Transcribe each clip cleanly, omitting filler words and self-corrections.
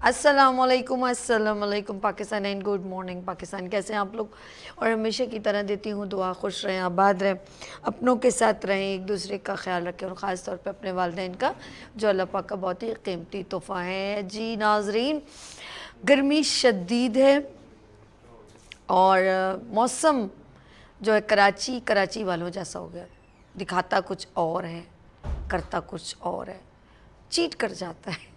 अस्सलाम वालेकुम Pakistan and good morning Pakistan. कैसे हैं आप लोग? और हमेशा की तरह देती हूँ दुआ, खुश रहें, आबाद रहें, अपनों के साथ रहें, एक दूसरे का ख्याल रखें और ख़ास तौर पे अपने वालिदैन का, जो अल्लाह पाक का बहुत ही कीमती तोहफ़ा है। जी नाज़रीन, गर्मी शदीद है और मौसम जो है कराची वालों जैसा हो गया। दिखाता कुछ और है, करता कुछ और है, चीट कर जाता है।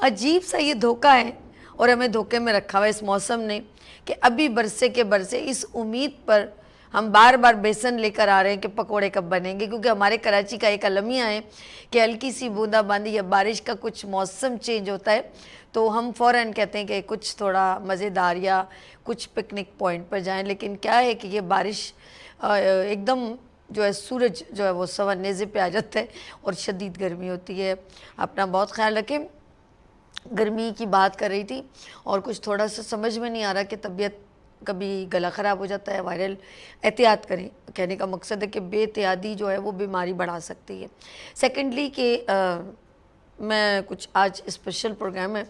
अजीब सा ये धोखा है और हमें धोखे में रखा हुआ है इस मौसम ने कि अभी बरसे के बरसे इस उम्मीद पर हम बार बार बेसन लेकर आ रहे हैं कि पकोड़े कब बनेंगे, क्योंकि हमारे कराची का एक अलमिया है कि हल्की सी बूंदाबांदी या बारिश का कुछ मौसम चेंज होता है तो हम फ़ौरन कहते हैं कि कुछ थोड़ा मज़ेदार या कुछ पिकनिक पॉइंट पर जाएं। लेकिन क्या है कि ये बारिश एकदम जो है सूरज जो है वो सवा नेज़े पे आ जाता है और शदीद गर्मी होती है। अपना बहुत ख्याल रखें। गर्मी की बात कर रही थी और कुछ थोड़ा सा समझ में नहीं आ रहा कि तबीयत, कभी गला ख़राब हो जाता है, वायरल। एहतियात करें, कहने का मकसद है कि बेएहतियाती जो है वो बीमारी बढ़ा सकती है। सेकेंडली कि मैं कुछ आज स्पेशल प्रोग्राम है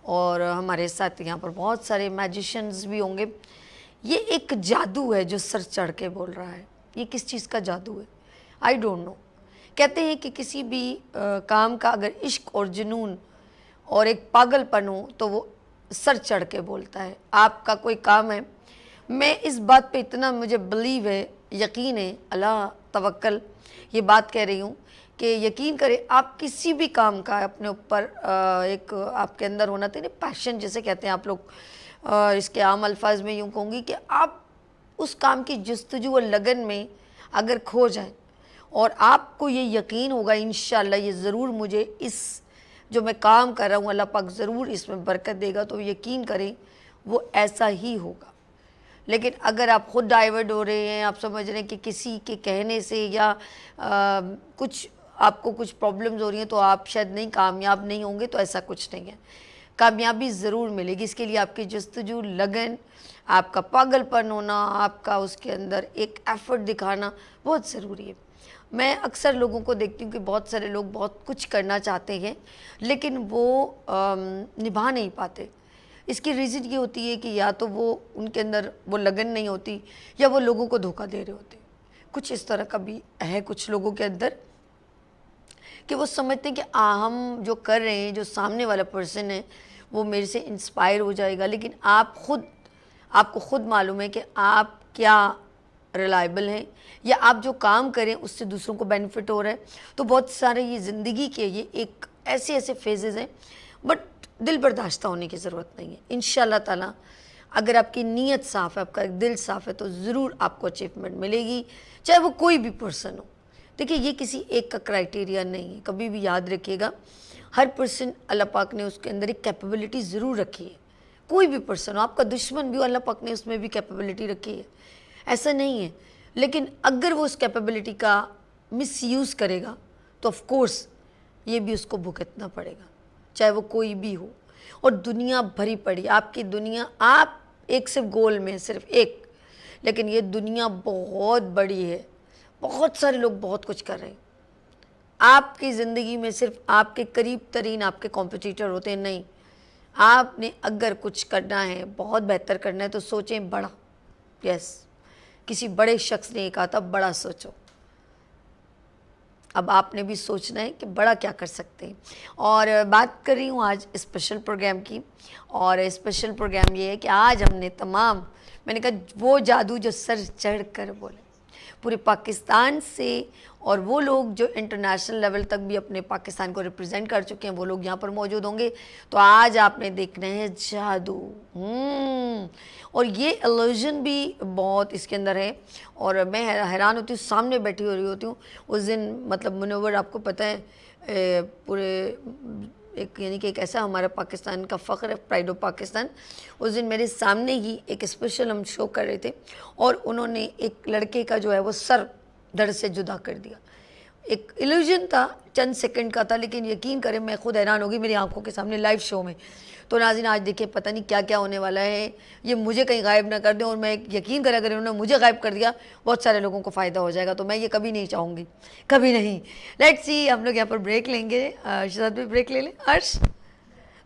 और हमारे साथ यहाँ पर बहुत सारे मैजिशियंस भी होंगे। ये एक जादू है जो सर चढ़ के बोल रहा है। ये किस चीज़ का जादू है आई डोंट नो। कहते हैं कि किसी भी काम का अगर इश्क और जुनून और एक पागलपन हो तो वो सर चढ़ के बोलता है। आपका कोई काम है, मैं इस बात पे इतना मुझे बिलीव है, यकीन है, अल्लाह तवक्कल ये बात कह रही हूँ कि यकीन करें आप किसी भी काम का अपने ऊपर एक आपके अंदर होना चाहिए पैशन जिसे कहते हैं आप लोग। इसके आम अल्फाज में यूँ कहूँगी कि आप उस काम की जस्तजू और लगन में अगर खो जाएं और आपको ये यकीन होगा इंशाअल्लाह ये ज़रूर मुझे इस जो मैं काम कर रहा हूँ अल्लाह पाक ज़रूर इसमें बरकत देगा, तो यकीन करें वो ऐसा ही होगा। लेकिन अगर आप ख़ुद डाइवर्ट हो रहे हैं, आप समझ रहे हैं कि किसी के कहने से या कुछ आपको कुछ प्रॉब्लम्स हो रही हैं तो आप शायद नहीं कामयाब नहीं होंगे, तो ऐसा कुछ नहीं है। कामयाबी ज़रूर मिलेगी। इसके लिए आपकी जस्तजू, लगन, आपका पागलपन होना, आपका उसके अंदर एक एफ़र्ट दिखाना बहुत ज़रूरी है। मैं अक्सर लोगों को देखती हूँ कि बहुत सारे लोग बहुत कुछ करना चाहते हैं लेकिन वो निभा नहीं पाते। इसकी रीज़न ये होती है कि या तो वो उनके अंदर वो लगन नहीं होती या वो लोगों को धोखा दे रहे होते। कुछ इस तरह का भी है कुछ लोगों के अंदर कि वो समझते हैं कि हम जो कर रहे हैं, जो सामने वाला पर्सन है वो मेरे से इंस्पायर हो जाएगा। लेकिन आपको खुद मालूम है कि आप क्या रिलायबल हैं या आप जो काम करें उससे दूसरों को बेनिफिट हो रहा है। तो बहुत सारे ये ज़िंदगी के ये एक ऐसे फेजेज़ हैं, बट दिल बर्दाश्त होने की ज़रूरत नहीं है। इंशाअल्लाह ताला अगर आपकी नीयत साफ़ है, आपका दिल साफ़ है तो ज़रूर आपको अचीवमेंट मिलेगी, चाहे वो कोई भी पर्सन हो। देखिए ये किसी एक का क्राइटेरिया नहीं है, कभी भी याद रखिएगा। हर पर्सन अल्लाह पाक ने उसके अंदर एक कैपेबिलिटी ज़रूर रखी है। कोई भी पर्सन हो, आपका दुश्मन भी हो, अल्लाह पाक ने उसमें भी कैपेबिलिटी रखी है, ऐसा नहीं है। लेकिन अगर वो उस कैपेबिलिटी का मिसयूज़ करेगा तो ऑफ कोर्स ये भी उसको भुगतना पड़ेगा, चाहे वो कोई भी हो। और दुनिया भरी पड़ी आपकी दुनिया, आप एक सिर्फ गोल में सिर्फ एक, लेकिन ये दुनिया बहुत बड़ी है। बहुत सारे लोग बहुत कुछ कर रहे हैं। आपकी ज़िंदगी में सिर्फ आपके करीब तरीन आपके कॉम्पिटिटर होते हैं, नहीं। आपने अगर कुछ करना है, बहुत बेहतर करना है तो सोचें बड़ा। यस, किसी बड़े शख्स ने कहा था बड़ा सोचो। अब आपने भी सोचना है कि बड़ा क्या कर सकते हैं। और बात कर रही हूँ आज स्पेशल प्रोग्राम की, और स्पेशल प्रोग्राम ये है कि आज हमने तमाम, मैंने कहा वो जादू जो सर चढ़ कर बोले पूरे पाकिस्तान से, और वो लोग जो इंटरनेशनल लेवल तक भी अपने पाकिस्तान को रिप्रेजेंट कर चुके हैं वो लोग यहाँ पर मौजूद होंगे। तो आज आपने देखना है जादू। और ये इल्यूजन भी बहुत इसके अंदर है और मैं हैरान होती हूँ, सामने बैठी हो रही होती हूँ उस दिन। मतलब मुनव्वर आपको पता है पूरे एक यानी कि एक ऐसा हमारा पाकिस्तान का फ़ख्र है, प्राइड ऑफ पाकिस्तान। उस दिन मेरे सामने ही एक स्पेशल हम शो कर रहे थे और उन्होंने एक लड़के का जो है वो सर धड़ से जुदा कर दिया। एक इल्यूजन था, चंद सेकंड का था, लेकिन यकीन करें मैं खुद हैरान हो गई मेरी आंखों के सामने लाइव शो में। तो नाज़रीन आज देखिए पता नहीं क्या क्या होने वाला है, ये मुझे कहीं गायब ना कर दें। और मैं यकीन करें अगर उन्होंने मुझे गायब कर दिया बहुत सारे लोगों को फ़ायदा हो जाएगा, तो मैं ये कभी नहीं चाहूँगी, कभी नहीं। लेट्स सी, हम लोग यहाँ पर ब्रेक लेंगे। शहजाद भी ब्रेक ले लें। अर्श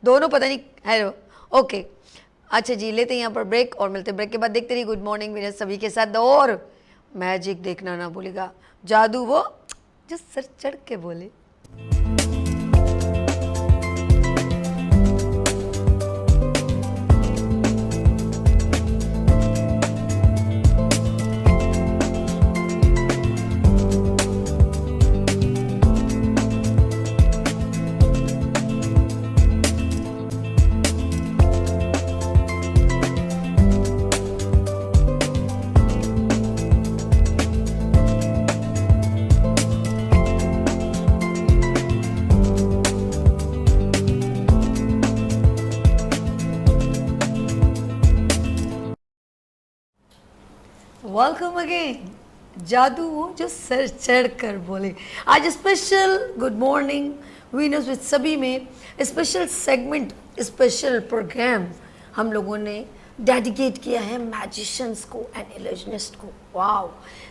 दोनों पता नहीं। हेलो, ओके, अच्छा जी, लेते हैं यहाँ पर ब्रेक और मिलते हैं ब्रेक के बाद। देखते रहिए गुड मॉर्निंग वीनस सभी के साथ। और मैजिक देखना ना भूलिएगा, जादू वो जो सर चढ़ के बोले। वेलकम अगेन, जादू हो जो सर चढ़ कर बोले। आज special good morning Venus with सभी में स्पेशल सेगमेंट, स्पेशल प्रोग्राम हम लोगों ने डेडिकेट किया है मैजिशियंस को एंड इल्यूजनिस्ट को। वाओ,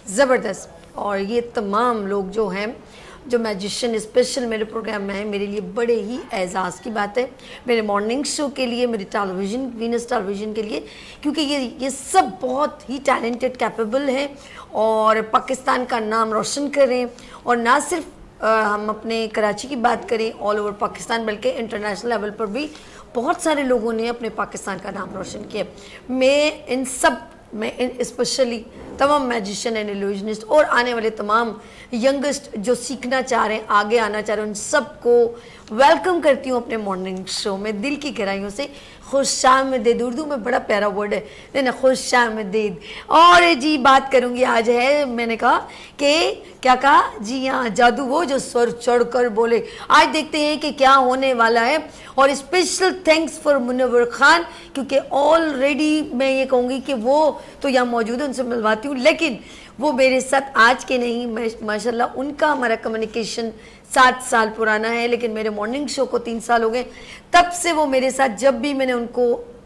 ज़बरदस्त। और ये तमाम लोग जो हैं, जो मैजिशियन स्पेशल मेरे प्रोग्राम में है, मेरे लिए बड़े ही एजाज़ की बात है, मेरे मॉर्निंग शो के लिए, मेरे टेलीविज़न वीनस टेलीविज़न के लिए, क्योंकि ये सब बहुत ही टैलेंटेड, कैपेबल हैं और पाकिस्तान का नाम रोशन कर रहे हैं। और ना सिर्फ हम अपने कराची की बात करें, ऑल ओवर पाकिस्तान, बल्कि इंटरनेशनल लेवल पर भी बहुत सारे लोगों ने अपने पाकिस्तान का नाम रोशन किया। मैं स्पेशली तमाम मैजिशियन एंड इल्यूजनिस्ट और आने वाले तमाम यंगेस्ट जो सीखना चाह रहे हैं, आगे आना चाह रहे हैं, उन सबको वेलकम करती हूँ अपने मॉर्निंग शो में दिल की गहराइयों से। खुशामदीद, उर्दू में बड़ा प्यारा वर्ड है ना, खुशामदीद। और जी बात करूँगी आज है, मैंने कहा कि क्या कहा जी, हाँ, जादू वो जो सर चढ़ कर बोले। आज देखते हैं कि क्या होने वाला है। और special thanks for Munawar Khan, क्योंकि ऑलरेडी मैं ये कहूँगी कि वो तो यहाँ मौजूद है, उनसे मिलवाती हूँ, लेकिन वो मेरे साथ आज के नहीं, माशाल्लाह उनका हमारा कम्युनिकेशन 7 साल पुराना है, लेकिन मेरे मॉर्निंग शो को 3 साल हो गए। तब से वो मेरे साथ, जब भी मैंने उनको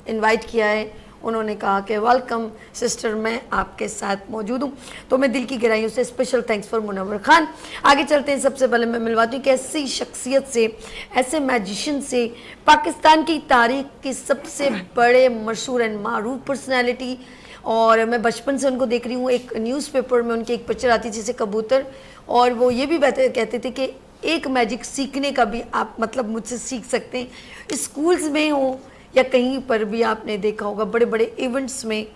इनवाइट किया है, उन्होंने कहा कि वेलकम सिस्टर, मैं आपके साथ मौजूद हूँ। तो मैं दिल की गहराइयों से special thanks for Munawar Khan. आगे चलते हैं। सबसे पहले मैं मिलवाती हूँ कि ऐसी शख्सियत से, ऐसे मैजिशियन से, पाकिस्तान की तारीख की सबसे बड़े मशहूर एंड मारूफ पर्सनैलिटी। और मैं बचपन से उनको देख रही हूँ। एक न्यूज़पेपर में उनकी एक पिक्चर आती थी जैसे कबूतर, और वो ये भी कहते थे कि एक मैजिक सीखने का भी आप मतलब मुझसे सीख सकते हैं। स्कूल्स में हो या कहीं पर भी आपने देखा होगा, बड़े बड़े इवेंट्स में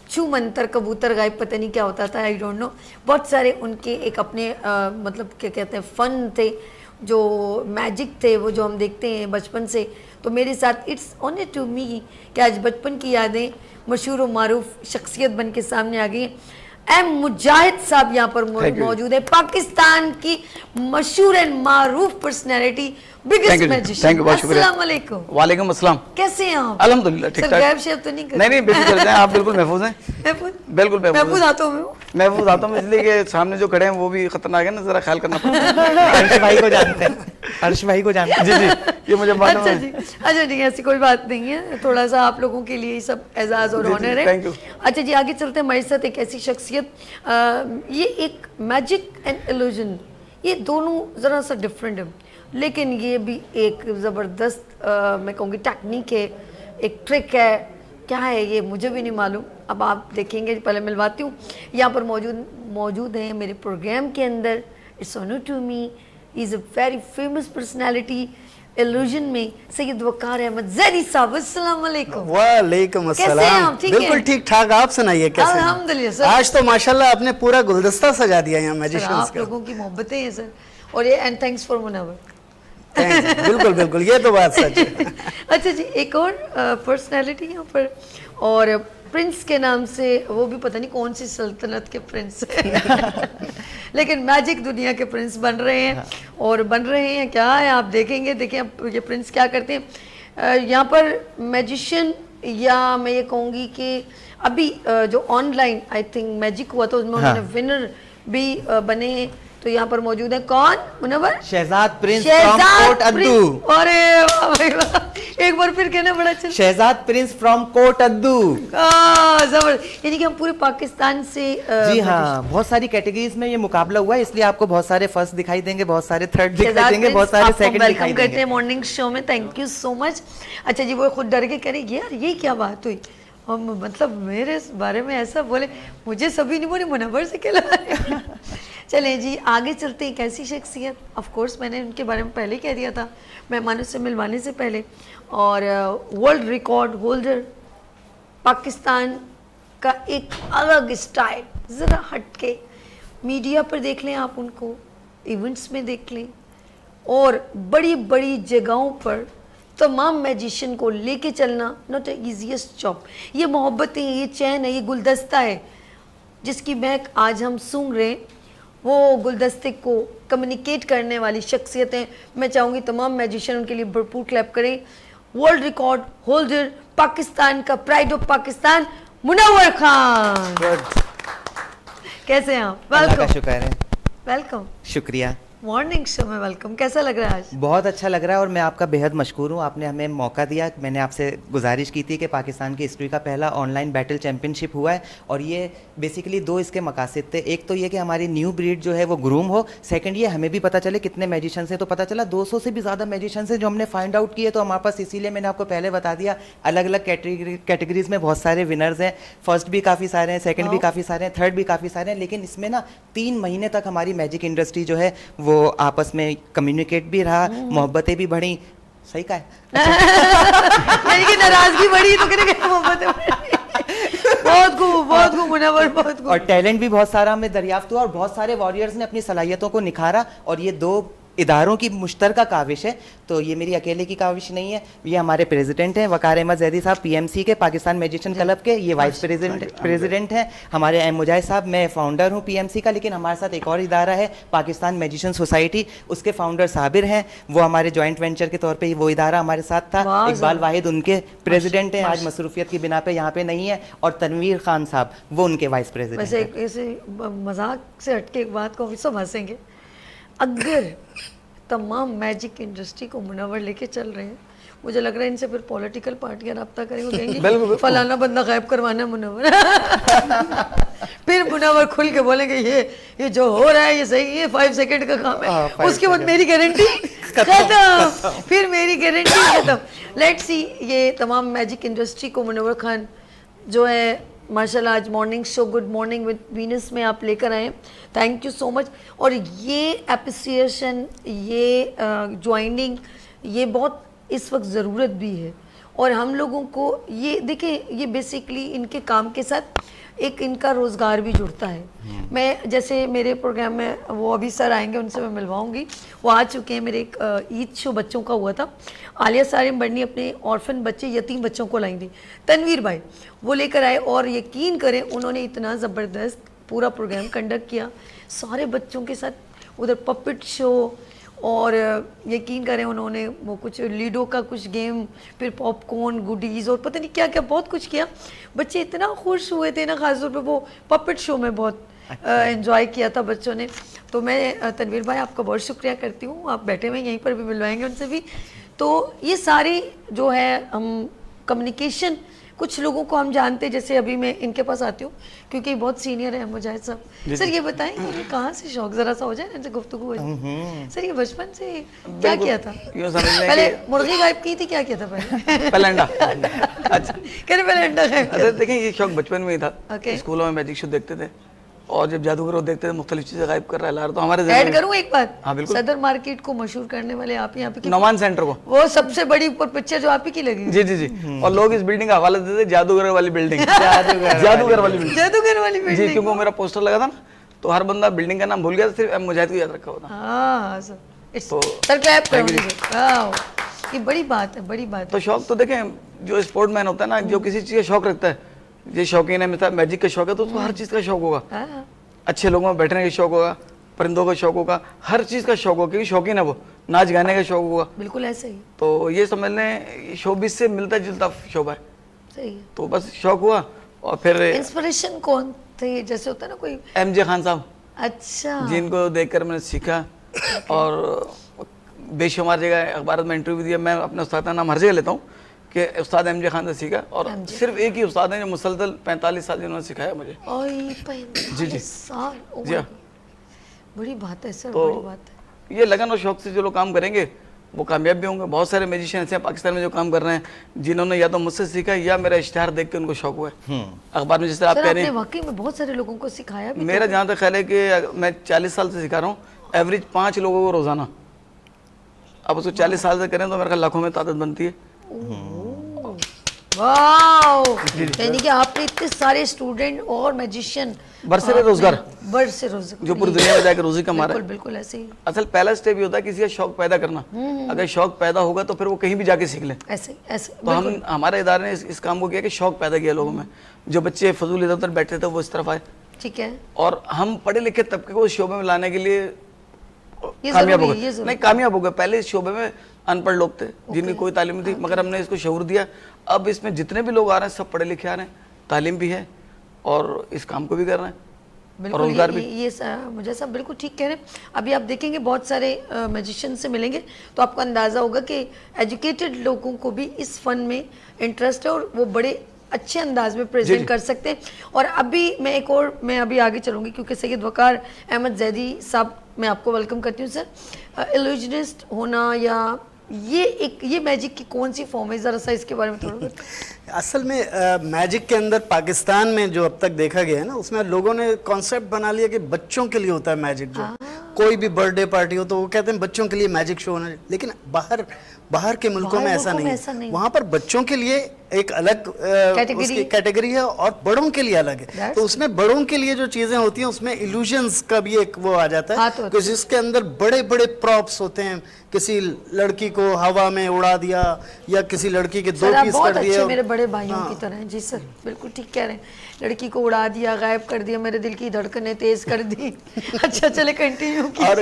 छू मंतर कबूतर गायब, पता नहीं क्या होता था, आई डोंट नो। बहुत सारे उनके एक अपने मतलब क्या कहते हैं, फ़न थे, जो मैजिक थे, वो जो हम देखते हैं बचपन से। तो मेरे साथ इट्स ऑनर टू मी कि आज बचपन की यादें मशहूर व मारूफ शख्सियत बन के सामने आ गई हैं। एम मुजाहिद साहब यहाँ पर मौजूद है, पाकिस्तान की मशहूर and Maroof personality, biggest magician. अस्सलाम वालेकुम। वालेकुम अस्सलाम। कैसे हैं आप? अल्हम्दुलिल्लाह ठीक ठाक। गैब शेब तो नहीं कर? नहीं बेफिक्र हैं आप, बिल्कुल महफूज हैं। बिल्कुल महफूज आता हूँ महफूज आता हूँ, इसलिए कि सामने जो खड़े हैं वो भी खतरनाक है ना, जरा ख्याल करना पड़ता है। अर्श भाई को जानते हैं, अर्श भाई को जानते हैं। जी जी, ये मुझे मालूम अच्छा है। जी, अच्छा जी, ऐसी कोई बात नहीं है, थोड़ा सा आप लोगों के लिए सब एजाज और ऑनर है। Thank you. अच्छा जी, आगे चलते हैं। हमारे साथ एक ऐसी शख्सियत, ये एक मैजिक एंड इल्यूजन, ये दोनों ज़रा सा डिफरेंट है, लेकिन ये भी एक ज़बरदस्त मैं कहूँगी टेक्निक है, एक ट्रिक है। क्या है ये मुझे भी नहीं मालूम, अब आप देखेंगे। पहले मिलवाती हूँ। यहाँ पर मौजूद हैं मेरे प्रोग्राम के अंदर। It's honour to me, is a very famous personality illusion में, सैयद वकार अहमद ज़ैदी साहब। अस्सलाम वालेकुम। वालेकुम अस्सलाम। कैसे हैं आप? ठीक है? बिल्कुल ठीक ठाक, आप सुनाइए कैसे हैं? अल्हम्दुलिल्लाह सर। आज तो माशाल्लाह आपने पूरा गुलदस्ता सजा दिया यहाँ मैजिशियंस आप का। लोगों की मोहब्बतें हैं सर, और ये एंड थैंक्स फॉर मुनव्वर। बिल्कुल बिल्कुल, ये तो बात सच है। अच्छा जी, एक और पर्सनैलिटी यहाँ पर, और प्रिंस के नाम से, वो भी पता नहीं कौन सी सल्तनत के प्रिंस लेकिन मैजिक दुनिया के प्रिंस बन रहे हैं। और बन रहे हैं क्या है आप देखेंगे। देखिए अब ये प्रिंस क्या करते हैं यहाँ पर मैजिशियन, या मैं ये कहूँगी कि अभी जो ऑनलाइन आई थिंक मैजिक हुआ था, उसमें उन्होंने विनर भी बने हैं। तो यहाँ पर मौजूद है कौन? Munawwar Shahzad Prince from Kot Addu. अरे वाह भाई वाह, एक बार फिर कहना बड़ा अच्छा। Shahzad Prince from Kotaddu. जबरदस्त, यानी कि हम पूरे पाकिस्तान से जी हाँ, बहुत सारी कैटेगरीज में ये मुकाबला हुआ है, इसलिए आपको बहुत सारे फर्स्ट दिखाई देंगे, बहुत सारे थर्ड दिखाई देंगे, बहुत सारे सेकंड दिखाई करते देंगे। हैं मॉर्निंग शो में। Thank you so much. अच्छा जी, वो खुद डर के करेगी यार ये क्या बात हुई, हम मतलब मेरे बारे में ऐसा बोले, मुझे सभी नहीं बोले, मुनव्वर से कहला। चलें जी आगे चलते हैं। कैसी शख्सियत, ऑफ कोर्स मैंने उनके बारे में पहले कह दिया था मेहमानों से मिलवाने से पहले। और वर्ल्ड रिकॉर्ड होल्डर, पाकिस्तान का एक अलग स्टाइल, ज़रा हटके, मीडिया पर देख लें आप उनको, इवेंट्स में देख लें, और बड़ी बड़ी जगहों पर तमाम मैजिशियन को लेके चलना नॉट ए ईजीएस्ट जॉब। ये मोहब्बत है, ये चैन है, ये गुलदस्ता है जिसकी महक आज हम सूंघ रहे हैं। वो गुलदस्ते को कम्युनिकेट करने वाली शख्सियतें, मैं चाहूँगी तमाम मैजिशियन उनके लिए भरपूर क्लैप करें। वर्ल्ड रिकॉर्ड होल्डर, पाकिस्तान का प्राइड ऑफ पाकिस्तान, मुनव्वर खान। कैसे हैं आप? अल्लाह का वेलकम। शुक्र है। वेलकम शुक्रिया। मॉर्निंग शो में वेलकम। कैसा लग रहा है आज? बहुत अच्छा लग रहा है और मैं आपका बेहद मशकूर हूँ, आपने हमें मौका दिया। मैंने आपसे गुजारिश की थी कि पाकिस्तान की हिस्ट्री का पहला ऑनलाइन बैटल चैंपियनशिप हुआ है और ये बेसिकली दो इसके मकासद थे। एक तो ये कि हमारी न्यू ब्रीड जो है वो ग्रूम हो, सेकंड ये हमें भी पता चले कितने मैजिशियंस हैं। तो पता चला 200 से भी ज़्यादा मैजिशियंस हैं जो हमने फाइंड आउट किए। तो हमारे पास, इसीलिए मैंने आपको पहले बता दिया, अलग अलग कैटेगरीज में बहुत सारे विनर्स हैं। फर्स्ट भी काफ़ी सारे हैं, सेकंड भी काफ़ी सारे हैं, थर्ड भी काफ़ी सारे हैं। लेकिन इसमें ना 3 महीने तक हमारी मैजिक इंडस्ट्री जो है वो आपस में कम्युनिकेट भी रहा, मोहब्बतें भी बढ़ी। सही कहा है? यानी कि नाराजगी बढ़ी तो कहने मोहब्बतें बढ़ी। बहुत खूब मुनव्वर, बहुत खूब। और टैलेंट भी बहुत सारा हमें दरियाफ्त हुआ और बहुत सारे वॉरियर्स ने अपनी सलाहियतों को निखारा। और ये 2 इदारों की मुश्तरका काविश है, तो ये मेरी अकेले की काविश नहीं है। ये हमारे प्रेसिडेंट हैं वकार अहमद जैदी साहब, पीएमसी के, पाकिस्तान मैजिशियन क्लब के, ये वाइस प्रेसिडेंट हैं। हमारे एम मुजाहिद साहब, मैं फाउंडर हूँ पीएमसी का, लेकिन हमारे साथ एक और इदारा है पाकिस्तान मैजिशियन सोसाइटी, उसके फाउंडर साबिर हैं, वो हमारे जॉइंट वेंचर के तौर पर वो इदारा हमारे साथ था। इकबाल वाहिद उनके प्रेसिडेंट हैं, आज मसरूफियत की बिना पे यहाँ पे नहीं है। और तनवीर खान साहब वो उनके वाइस प्रेसिडेंट वैसे हैं। ऐसे मजाक से हटके एक बात को सब हंसेंगे, अगर तमाम मैजिक इंडस्ट्री को मुनव्वर लेके चल रहे हैं, मुझे लग रहा है इनसे फिर पॉलिटिकल पार्टियां रब्ता करेंगे, कहेंगी फलाना बंदा गायब करवाना मुनव्वर। फिर मुनव्वर खुल के बोलेंगे ये जो हो रहा है ये सही है, 5 सेकंड का काम है, उसके बाद मेरी गारंटी खत्म, फिर मेरी गारंटी खत्म। लेट्स सी, ये तमाम मैजिक इंडस्ट्री को मुनव्वर खान जो है माशाल्लाह आज morning show good morning with Venus में आप लेकर आए, थैंक यू सो मच। और ये एप्रिसिएशन, ये ज्वाइनिंग, ये बहुत इस वक्त ज़रूरत भी है। और हम लोगों को ये देखिए, ये बेसिकली इनके काम के साथ एक इनका रोज़गार भी जुड़ता है। मैं जैसे मेरे प्रोग्राम में वो अभी सर आएंगे, उनसे मैं मिलवाऊंगी, वो आ चुके हैं। मेरे एक ईद शो बच्चों का हुआ था, आलिया सारिम बन्नी अपने ऑर्फन बच्चे, यतीम बच्चों को लाई थी, तनवीर भाई वो लेकर आए। और यकीन करें उन्होंने इतना ज़बरदस्त पूरा प्रोग्राम कंडक्ट किया सारे बच्चों के साथ, उधर पपेट शो, और यकीन करें उन्होंने वो कुछ लीडो का कुछ गेम, फिर पॉपकॉर्न, गुडीज़ और पता नहीं क्या क्या बहुत कुछ किया। बच्चे इतना खुश हुए थे ना, ख़ासतौर पे वो पपेट शो में बहुत एंजॉय किया था बच्चों ने। तो मैं तनवीर भाई आपका बहुत शुक्रिया करती हूँ, आप बैठे हुए यहीं पर भी मिलवाएंगे उनसे भी। तो ये सारी जो है हम कम्युनिकेशन, कुछ लोगों को हम जानते हैं, जैसे अभी मैं इनके पास आती हूँ क्योंकि बहुत सीनियर है मुजाहिद साहब। सर ये बताएं ये कहाँ से शौक, जरा सा हो जाए इनसे गुफ्तगू हो जाए। सर ये बचपन से क्या किया था? पहले मुर्गी गायब की थी, क्या किया था पहले? पहले अंडा। अच्छा, कहने पहले अंडा गायब। अच्छा देखें, ये शौक बचपन में ही था। स्कूलों में मैजिक शो देखते थे और जब जादूगर देखते थे मुख्तलिफ चीजें गायब कर रहा है, तो हमारे ऐड करूं एक बात, हाँ बिल्कुल, सदर मार्केट को मशहूर करने वाले आप यहाँ पे नौमान सेंटर को, वो सबसे बड़ी ऊपर पिक्चर जो आप ही की लगी। जी जी जी, और लोग इस बिल्डिंग का हवाला देते थे जादूगर वाली बिल्डिंग, जादूगर वाली बिल्डिंग, जादूगर वाली जी, बिल्डिंग। क्योंकि मेरा पोस्टर लगा था ना, तो हर बंदा बिल्डिंग का नाम भूल गया था, सिर्फ मुजाहिद को याद रखा हुआ था। हाँ सर क्लैप करो, ये बड़ी बात है, बड़ी बात है। तो शौक तो देखें, जो स्पोर्ट्समैन होता है ना, जो किसी चीज का शौक रखता है, ये शौकीन है, मिसाल मैजिक का शौक है तो उसको हर चीज का शौक होगा, अच्छे लोगों में बैठने का शौक होगा, परिंदों का शौक होगा, हर चीज का शौक होगा, क्योंकि शौकीन है वो, नाच गाने का शौक होगा। बिल्कुल ऐसे ही। तो ये समझ लें शोबिस से मिलता जुलता शोबा है। सही है। तो बस शौक हुआ और फिर इंस्पिरेशन कौन थे, जैसे होता है ना कोई? एमजे खान साहब, अच्छा, जिनको देखकर मैंने सीखा। और बेशुमार जगह अखबार में इंटरव्यू दिया, मैं अपने उस्ताद का नाम हर जगह लेता हूँ कि उस्ताद एमजे खान से सीखा, और सिर्फ एक ही उस्ताद है जो मुसलसल 45 साल जिन्होंने सिखाया मुझे। ओए जी, जी। 45 साल, ओ जी हाँ। माय गॉड, बड़ी बात है सर, तो बड़ी बात है। ये लगन और शौक से जो लोग काम करेंगे वो कामयाब भी होंगे। बहुत सारे म्यूजिशियन ऐसे हैं पाकिस्तान में जो काम कर रहे हैं जिन्होंने या तो मुझसे सीखा या मेरा इश्तिहार देख के उनको शौक हुआ है। अखबार में जिस तरह आप सर कह रहे आपने हैं, वाकई में बहुत सारे लोगों को सिखाया भी। मेरा जहाँ तक ख्याल है कि मैं 40 साल से सिखा रहा हूँ, एवरेज 5 लोगों को रोजाना। अब उसको 40 साल से करें तो मेरे ख्याल लाखों में तादाद बनती है। वाओ, यानी कि आपने इतने सारे स्टूडेंट और मैजिशियन बरसरे रोजगार, रोजगार जो पूरी दुनिया में जाकर रोजी कमा रहा बिल्कुल है। बिल्कुल ऐसे ही, असल पहला स्टेप ये होता है किसी का शौक पैदा करना। अगर शौक पैदा होगा तो फिर वो कहीं भी जाके सीख ले। ऐसे ऐसे तो हम हमारे इदारे ने इस काम को किया कि शौक पैदा किया लोगों में। जो बच्चे फजूल इधर उधर बैठे थे वो इस तरफ आए, ठीक है, और हम पढ़े लिखे तबके को इस शोबे में लाने के लिए ये कामयाब हो जरूरी है, ये गए। जरूरी नहीं, कामयाब हो गए। पहले इस शोबे में अनपढ़ लोग थे जिनकी कोई तालीम नहीं थी, मगर हमने इसको शऊर दिया। अब इसमें जितने भी लोग आ रहे हैं सब पढ़े लिखे आ रहे हैं, तालीम भी है और इस काम को भी कर रहे हैं, और बिल्कुल रोजगार भी। ये मुझे सब बिल्कुल ठीक कह रहे हैं। अभी आप देखेंगे बहुत सारे मैजिशियन से मिलेंगे तो आपको अंदाज़ा होगा कि एजुकेटेड लोगों को भी इस फन में इंटरेस्ट है और वो बड़े अच्छे अंदाज में प्रेजेंट कर सकते हैं। और अभी मैं अभी आगे चलूँगी क्योंकि सैयद वकार अहमद जैदी साहब, मैं आपको वेलकम करती हूँ सर। इल्यूजनिस्ट होना या ये मैजिक की कौन सी फॉर्म है, ज़रा सा इसके बारे में थोड़ा बताइए। असल में मैजिक के अंदर पाकिस्तान में जो अब तक देखा गया है ना, उसमें लोगों ने कॉन्सेप्ट बना लिया कि बच्चों के लिए होता है मैजिक। जो कोई भी बर्थडे पार्टी हो तो वो कहते हैं बच्चों के लिए मैजिक शो होना, लेकिन बाहर के मुल्कों में ऐसा नहीं है। वहाँ पर बच्चों के लिए एक अलग उसकी कैटेगरी है और बड़ों के लिए अलग है। तो उसमें बड़ों के लिए जो चीजें होती हैं उसमें इल्यूजन्स का भी एक वो आ जाता है कि जिसके अंदर बड़े बड़े प्रॉप्स होते हैं। किसी लड़की को हवा में उड़ा दिया या किसी लड़की के 2 पीस कर दिए। मेरे बड़े भाइयों की तरह हैं। जी सर, बिल्कुल ठीक कह रहे हैं। लड़की को उड़ा दिया, गायब कर दिया, मेरे दिल की धड़कनें तेज कर दी। अच्छा चले कंटिन्यू। और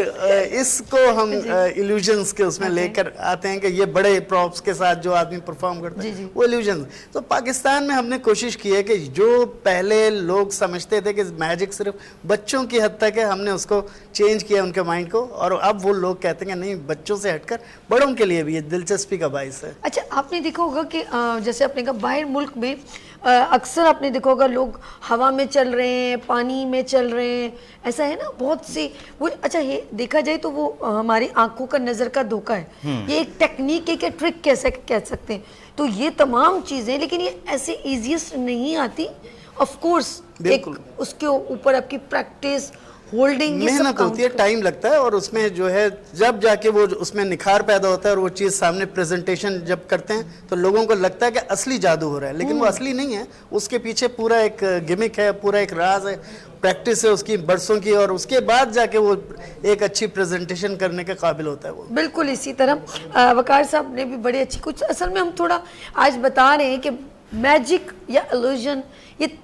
इसको हम इल्यूजन्स के उसमें लेकर आते हैं कि ये बड़े प्रॉप्स के साथ जो आदमी परफॉर्म करता है वो इल्यूजन। तो पाकिस्तान में हमने कोशिश की है कि जो पहले लोग समझते थे कि मैजिक सिर्फ बच्चों की हद तक है, हमने उसको चेंज किया उनके माइंड को, और अब वो लोग कहते हैं नहीं, बच्चों से हटकर बड़ों के लिए भी ये दिलचस्पी का बाइस है। अच्छा, आपने देखा होगा कि जैसे आपने कहा बाहर मुल्क में अक्सर आपने देखा होगा लोग हवा में चल रहे हैं, पानी में चल रहे हैं, ऐसा है ना बहुत सी वो। अच्छा, ये देखा जाए तो वो हमारी आंखों का नज़र का धोखा है। ये एक टेक्निक है, ट्रिक कैसे कह सकते हैं। तो ये तमाम चीज़ें, लेकिन ये ऐसे ईजीएस्ट नहीं आती। ऑफ कोर्स एक उसके ऊपर आपकी प्रैक्टिस, होल्डिंग, मेहनत होती है, टाइम लगता है, और उसमें जो है जब जाके वो उसमें निखार पैदा होता है और वो चीज़ सामने प्रेजेंटेशन जब करते हैं तो लोगों को लगता है कि असली जादू हो रहा है, लेकिन वो असली नहीं है। उसके पीछे पूरा एक गिमिक है, पूरा एक राज है, प्रैक्टिस है उसकी बरसों की, और उसके बाद जाके वो एक अच्छी प्रेजेंटेशन करने के काबिल होता है वो। बिल्कुल इसी तरह वकार साहब ने भी बड़ी अच्छी कुछ, असल में हम थोड़ा आज बता रहे हैं कि मैजिक या इल्यूजन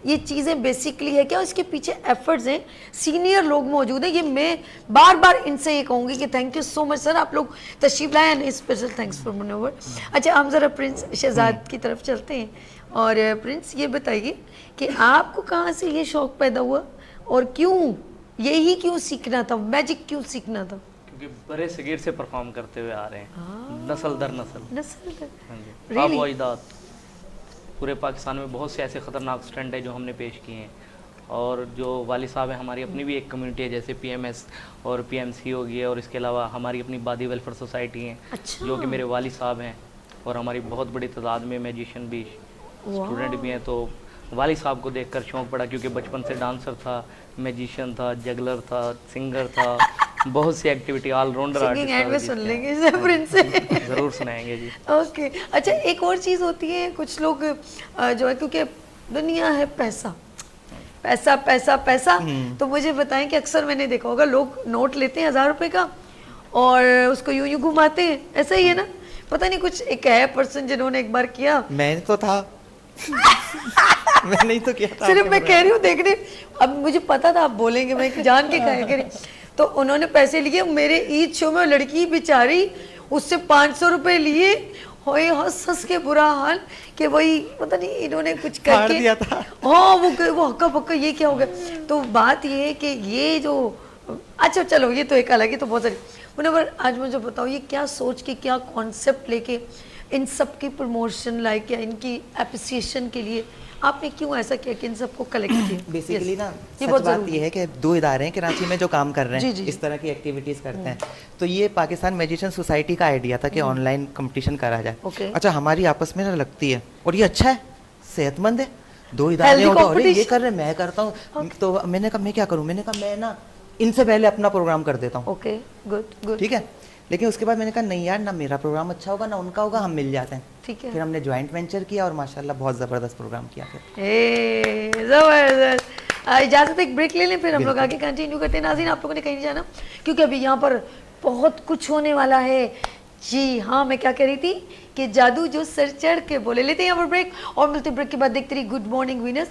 ये चीज़ें बेसिकली है क्या, इसके पीछे एफर्ट्स हैं, सीनियर लोग मौजूद हैं। ये मैं बार बार इनसे ये कहूँगी कि thank you so much sir, आप लोग तशरीफ लाए, and special thanks for manoeuvre. अच्छा, हम ज़रा प्रिंस शहजाद की तरफ चलते हैं। और प्रिंस, ये बताइए कि आपको कहाँ से ये शौक़ पैदा हुआ और क्यों, यही क्यों सीखना था, मैजिक क्यों सीखना था? क्योंकि बड़े सगीर से परफॉर्म करते हुए आ रहे हैं, नस्ल दर नस्ल। Really? वो इजाद पूरे पाकिस्तान में बहुत से ऐसे ख़तरनाक स्टंट है जो हमने पेश किए हैं। और जो वाली साहब हैं, हमारी अपनी भी एक कम्युनिटी है, जैसे PMS और PMC हो गई है, और इसके अलावा हमारी अपनी बादी वेलफेयर सोसाइटी है। अच्छा। जो कि मेरे वाली साहब हैं, और हमारी बहुत बड़ी तादाद में मैजिशियन भी, स्टूडेंट भी हैं। तो वाली साहब को देखकर शौक़ पड़ा, क्योंकि बचपन से डांसर था, मैजिशियन था, जगलर था, सिंगर था, बहुत सी एक्टिविटी, ऑलराउंडर आर्टिस्ट। सुन लेंगे प्रिंस से, ज़रूर सुनाएंगे जी। ओके। अच्छा, एक और चीज़ होती है, कुछ लोग जो है, क्योंकि दुनिया है पैसा पैसा पैसा पैसा, तो मुझे बताएं कि अक्सर मैंने देखा होगा लोग नोट लेते हैं 1000 रुपये का और उसको यूं यूं घुमाते हैं, ऐसा ही है ना? पता नहीं, कुछ एक है पर्सन जिन्होंने एक बार किया। मैंने तो था मैंने तो किया था, सिर्फ मैं कह रही हूँ देखने, अब मुझे पता था आप बोलेंगे, मैं जान के कह रही। तो उन्होंने पैसे लिए, मेरे ईद शो में लड़की बेचारी उससे 500 रुपये लिए, होए हंस हंस के बुरा हाल कि वही पता नहीं इन्होंने कुछ करके दिया था। हाँ, वो हक्का पक्का ये क्या हो गया। तो बात ये है कि ये जो, अच्छा चलो ये तो एक अलग ही, तो बहुत सारी मुनव्वर आज मुझे बताओ ये क्या सोच के, क्या कॉन्सेप्ट लेके इन सब की प्रमोशन लाइक या इनकी एप्रिसिएशन के लिए आपने क्यों ऐसा किया कि इन सबको कलेक्ट किया? Basically Yes. ना ये सच बहुत बात जरूरी ये है कि 2 इदारे हैं कराची में जो काम कर रहे हैं जी, जी। इस तरह की एक्टिविटीज़ करते हैं। तो ये पाकिस्तान मैजिशियन सोसाइटी का आइडिया था कि ऑनलाइन कंपटीशन करा जाए। Okay. अच्छा हमारी आपस में ना लगती है और ये अच्छा है, सेहतमंद है। 2 इदारे Healthy हो तो अरे ये competition. कर रहे मैं करता हूँ। तो मैंने कहा मैं क्या करूँ, मैंने कहा मैं ना इनसे पहले अपना प्रोग्राम कर देता हूँ। ओके, गुड गुड, ठीक है, लेकिन उसके बाद मैंने कहा नहीं यार, ना मेरा प्रोग्राम अच्छा होगा ना उनका होगा, हम मिल जाते हैं। ठीक है। फिर हमने ज्वाइंट वेंचर किया और माशाल्लाह बहुत ज़बरदस्त प्रोग्राम किया फिर। जबरदस्त। इजाजत एक ब्रेक ले लें, फिर हम लोग आगे कंटिन्यू करते हैं। नाज़रीन आप लोगों ने कहीं नहीं जाना क्योंकि अभी यहाँ पर बहुत कुछ होने वाला है। जी हाँ, मैं क्या कह रही थी कि जादू जो सर चढ़ के बोले। लेते हैं यहाँ पर ब्रेक और मिलते ब्रेक के बाद देखते रहिए गुड मॉर्निंग वीनस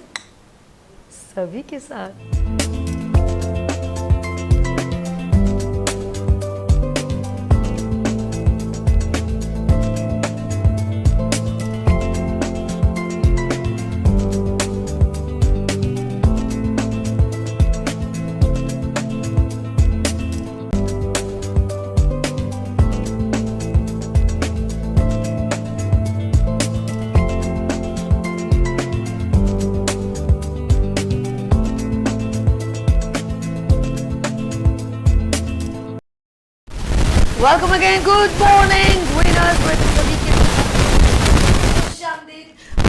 सभी के साथ। Welcome again, good morning winners.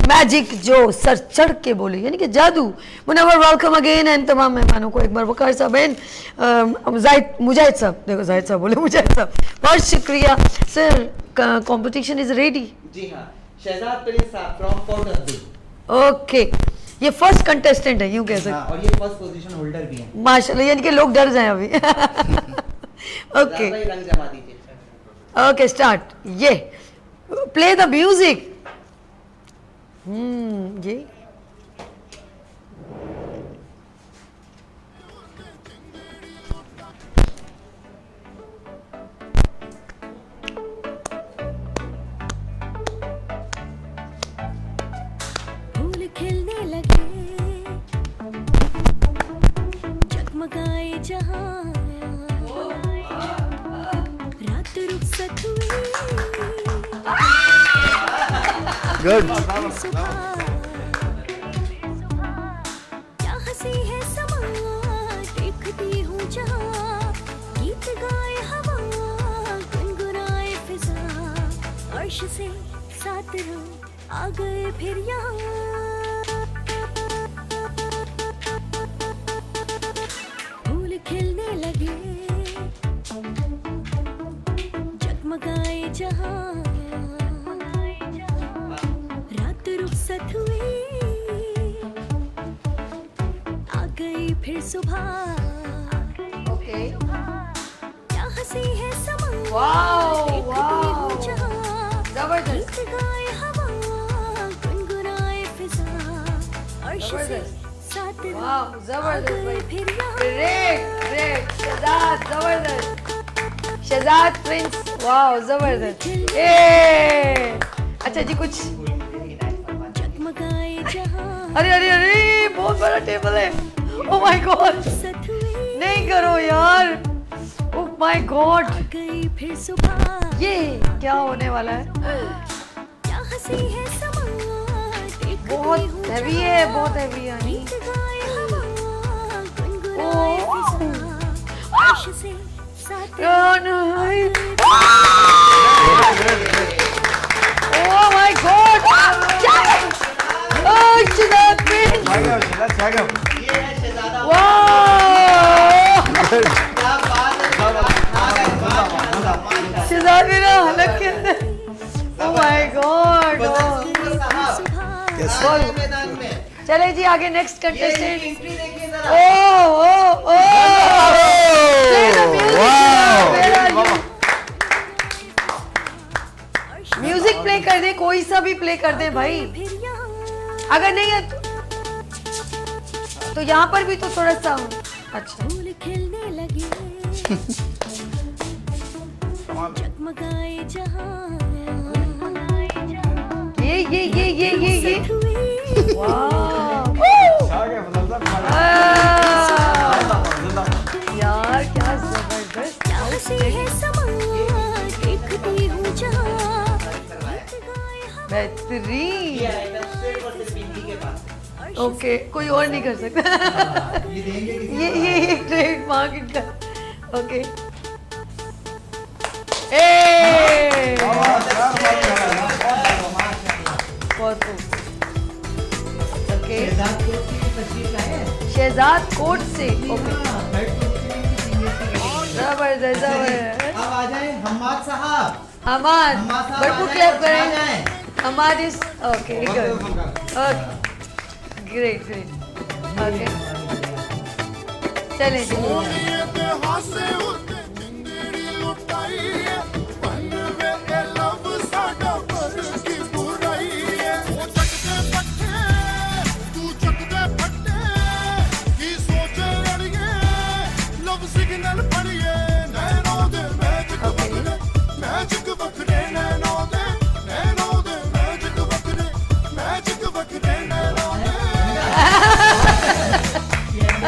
Magic जो सर चढ़ के बोले यानी कि जादू। मुनव्वर वेलकम अगेन एंड तमाम मेहमानों को एक बार वकार साहब एंड मुजाहिद साहब, देखो जाहिद साहब बोले मुजाहिद साहब, बहुत शुक्रिया सर। Competition is ready? जी हाँ, शहजाद प्रिंस साहब फ्रॉम पोर्ट अब्दुल। ओके, ये फर्स्ट कंटेस्टेंट है यूं कह सकते। हाँ, और ये फर्स्ट पोजीशन होल्डर भी हैं। माशाल्लाह, यानी कि लोग डर जाएं अभी। ओके रंग जमा दीजिए। Okay, start. ये प्ले द म्यूजिक। ये फूल खिलने लगे, जगमगाए जहां, रात रुखसत हुई, गुड। सुबह क्या हंसी है समा, देखती हूँ जहां, गीत गाए हवा, गुनगुनाए फिजा, अर्श से 7 रंग आ गए फिर यहाँ। फूल खिलने लगे, जगमगाए जहां, रात रुखसत हुई, आ गई फिर सुबह, ओके, क्या हंसी है समा, वाओ, देखती वाओ। हूँ जहां, जबरदस्त, गीत गाए हवा, गुनगुनाए फिजा, अर्श से जबरदस्त। 7 रंग वाओ, आ जबरदस्त गए भाई। फिर यहाँ। ग्रेट ग्रेट, शहजाद जबरदस्त, शहजाद प्रिंस, वाओ जबरदस्त। ए अच्छा जी, कुछ जगमगाए जहां, अरे अरे अरे, बहुत बड़ा टेबल है। ओ माय गॉड, सत हुई, नहीं करो यार। ओ माय गॉड, आ गई फिर सुबह, ये क्या होने वाला है? क्या हंसी है समा, देखती बहुत हूँ हैवी जहां, है, बहुत हैवी है। गीत गाए हवा, गुनगुनाए फिजा, अर्श से 7 oh my God, oh Shahzad prince, वाह, शहजाद मेरा हलक के अंदर। ओ माय गॉड, चले जी आगे, नेक्स्ट कंटेस्टेंट। ओ ओ ओ, म्यूजिक प्ले कर दे, कोई सा भी प्ले कर दे भाई। फिर यहाँ। अगर नहीं है तो यहाँ पर भी तो थोड़ा सा। अच्छा, फूल खिलने लगे, जगमगाए जहां, ये वाह, यार क्या जबरदस्त। क्या हंसी है समा, बेहतरीन। ओके, कोई और नहीं कर सकता। ये एक ट्रेडमार्क इनका। ओके, बहुत खूब। ओके, शहजाद कोट से। ओके, जबरदस्त जबरदस्त। अब आ जाए हम्माद साहब। हमाद, हम्माद साहब भरपूर आ क्लैप जाएं, आ करें। जाएं। Hammad is okay, good, okay, great great. Okay, चलें जी।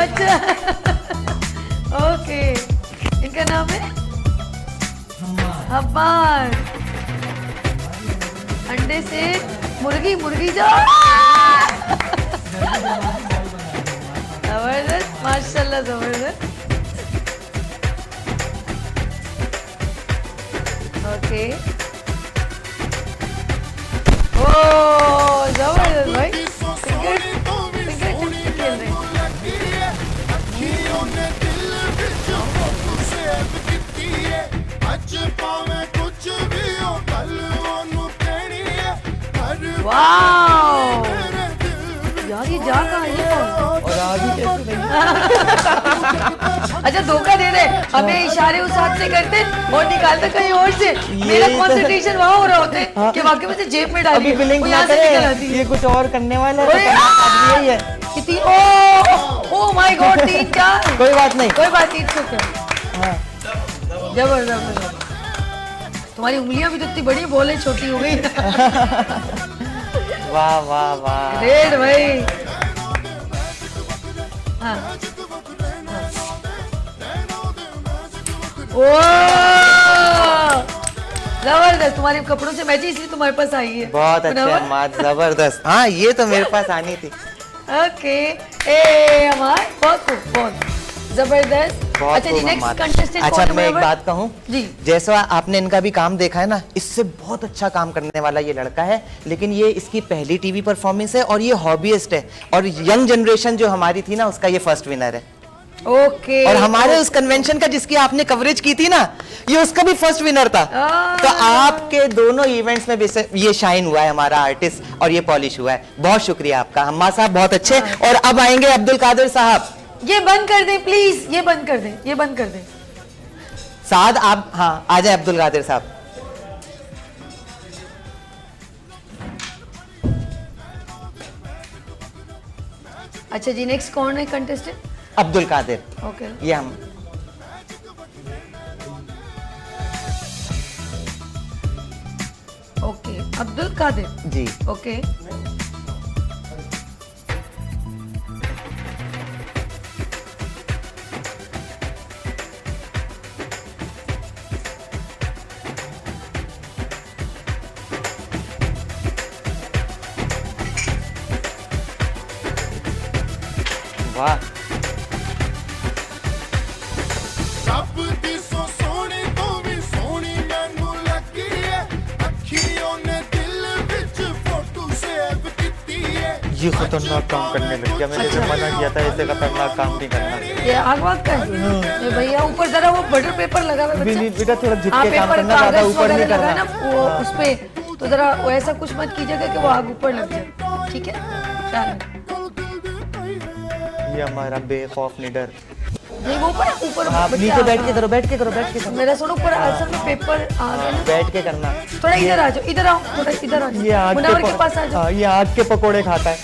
अच्छा, ओके, इनका नाम है हम्माद। अंडे से मुर्गी, मुर्गी जो जबरदस्त, माशाल्लाह जबरदस्त। ओके, ओ जबरदस्त भाई, फिंगर खेल रहे हैं। वाओ यार, ये जा कहाँ है ये कौन? और आगे कैसे नहीं? अच्छा, धोखा दे रहे, हमें इशारे उस हाथ से करते और निकालते कहीं और से। मेरा तो- कंसंट्रेशन वहाँ हो रहा होते कि वाकई में से जेब में डाली अभी है, बिलिंग वो ना यहाँ से निकल आती करे, है। ये कुछ और करने वाला ओए, है। अब यही है, कितनी ओ माय गॉड, 3-4। कोई बात नहीं। कोई बात नहीं, ठीक है। हाँ। जबरदस्त। तुम्हारी उंगलियां भी तो इतनी बड़ी, बोले छोटी हो गई। वाह वाह वाह। ग्रेट भाई। हाँ, ओ जबरदस्त, तुम्हारे कपड़ों से मैचिंग, इसलिए तुम्हारे पास आई है। बहुत अच्छे मुनव्वर? हम्माद, जबरदस्त। हाँ, ये तो मेरे पास आनी थी। ओके, ए हमार बहुत खूब, बहुत जबरदस्त। बहुत अच्छा जी, खूब नेक्स्ट हम्माद। कंटेस्टेंट अच्छा, कौन है मैं एक मुनव्वर? बात कहूँ जी। जैसा आपने इनका भी काम देखा है ना, इससे बहुत अच्छा काम करने वाला ये लड़का है, लेकिन ये इसकी पहली टीवी परफॉर्मेंस है और ये हॉबीइस्ट है, और यंग जनरेशन जो हमारी थी ना, उसका ये फर्स्ट विनर है। ओके, और हमारे उस कन्वेंशन का जिसकी आपने कवरेज की थी ना, ये उसका भी फर्स्ट विनर था। तो आपके दोनों इवेंट्स में ये शाइन हुआ है हमारा आर्टिस्ट, और ये पॉलिश हुआ है। बहुत शुक्रिया आपका हम्मा साहब, बहुत अच्छे। और अब आएंगे अब्दुल कादिर साहब। ये बंद कर दें प्लीज, ये बंद कर दें, ये बंद कर दें। साद आप, हाँ, आ जाए अब्दुल कादिर साहब। अच्छा जी, नेक्स्ट कौन है कंटेस्टेंट? अब्दुल कादिर, ओके, ये हम। ओके, अब्दुल कादिर। जी, ओके, वाह। ਰੱਬ ਦੀ ਸੋਹਣੀ ਤੋਂ ਵੀ ਸੋਹਣੀ ਮੈਨੂੰ ਲੱਗੀ ਏ ਅੱਖੀਆਂ ਨੇ ਦਿਲ ਵਿੱਚ ਫੋਟੋ ਸੇਵ ਕੀਤੀ ਏ ये खतरनाक काम करने लग गया, मैंने जो मना किया था ऐसे खतरनाक काम नहीं करना। ये आग वाग का है? ये भैया ऊपर जरा वो बटर पेपर लगा हुआ है बच्चा। बेटा थोड़ा झुक हाँ, के काम पेपर करना, ज्यादा कागज ऊपर नहीं वगैरह लगा है करना। ना वो उस पे, तो जरा वो ऐसा कुछ मत कीजिएगा कि वो आग ऊपर लग जाए, ठीक है? चलो, ये हमारा बेखौफ निडर। नहीं वो ऊपर हाँ, बच्चा, नीचे बैठ के हाँ। करो, बैठ के करो, बैठ के करो। मेरा सुनो, ऊपर असल में पेपर आ गया ना, बैठ के करना। थोड़ा इधर आ जाओ, इधर आओ, थोड़ा इधर आ ये जाओ, आग मुनव्वर के पास आ जाओ। हाँ, ये आग के पकोड़े खाता है।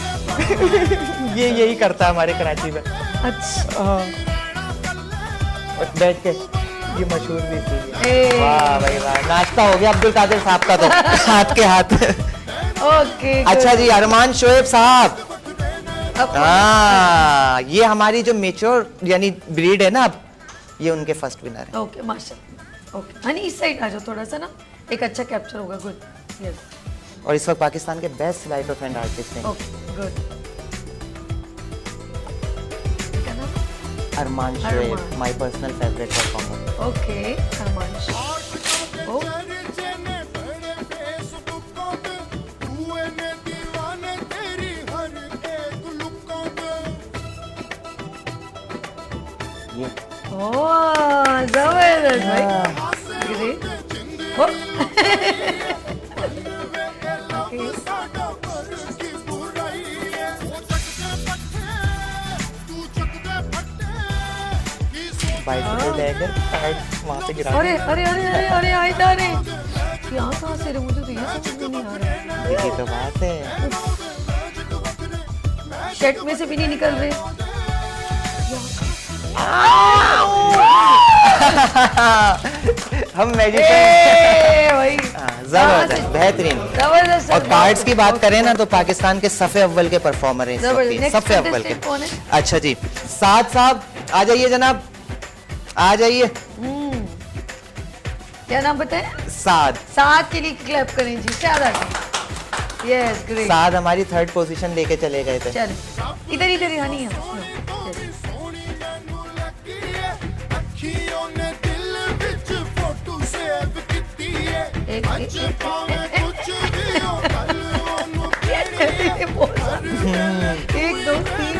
ये यही करता है हमारे कराची में। अच्छा, हाँ। और बैठ के, ये मशहूर भी थी। ए। वाह भाई वाह, नाश्ता हो गया अब्दुल कादिर साहब का तो। हाथ के हाथ। ओके, अच्छा जी, अरमान शोएब साहब। अब हाँ, ये हमारी जो मेच्योर यानी ब्रीड है ना, अब ये उनके फर्स्ट विनर है। ओके, माशाल्लाह। ओके, हनी इस साइड आ जाओ थोड़ा सा ना, एक अच्छा कैप्चर होगा, गुड, यस, और इस वक्त पाकिस्तान के best sleight of hand artist हैं ओके गुड। क्या नाम? Armaan Shoaib, Armaan. My personal favourite performer. Okay Armaan. ओ चर्चे ने बड़े फेसबुकों पे, हुए ने दीवाने तेरी हर एक लुकों पे। ये ओ जबरदस्त भाई। ग्रेट। ओ साडा पर की बुराई है, वो चकते पट्टे, तू चकते फट्टे, की सोच बाइसिकल लेकर पैड वहां पे गिरा अरे अरे अरे अरे अरे आयदा ने यहाँ कहाँ से रे, मुझे तो ये समझ में नहीं आ रहा। ये तो बात है। शर्ट में से भी नहीं निकल रहे। हम मैजिशियन ए भाई जबरदस्त, बेहतरीन। जबरदस्त। और कार्ड्स की बात करें ना तो पाकिस्तान के सफ़े अव्वल के परफॉर्मर हैं इस वक्त जबरदस्त। ये, Next सफ़े अव्वल के। contestant कौन है? अच्छा जी, साद साहब आ जाइए जनाब, आ जाइए। क्या नाम बताए? साद सात के लिए क्लैप करें जी। शाबाश। Yes great. साद हमारी थर्ड पोजीशन लेके चले गए थे। चल इधर इधर ही हनी है। सोनी मैनू लगी है, अखियों ने दिल विच फोटो सेव कीती है। एक- अज भावे कुछ भी हो, कल ओनू एक दो तीन।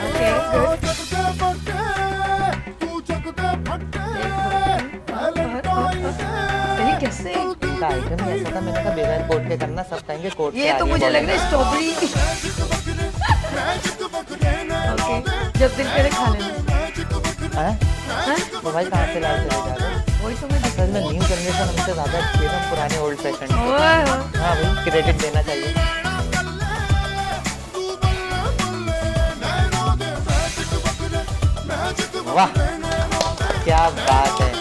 ओके जगदे फटे, तू जगदे फटे, वैलेंटाइन अरे कैसे? इनका आइटम ही ऐसा था, मैंने कहा बगैर कोट के करना, सब कहेंगे कोट ये तो मुझे लग रहा है स्ट्रॉबेरी। ओके जब दिल करे खा लेना। है। हाँ? मोबाइल कहाँ से लाए चले जा रहे हैं? वही तो मैं असल में न्यू जनरेशन हमसे ज़्यादा अच्छी है, हम पुराने ओल्ड फैशन। ओए होए। हाँ भाई, क्रेडिट देना चाहिए। वाह क्या बात है।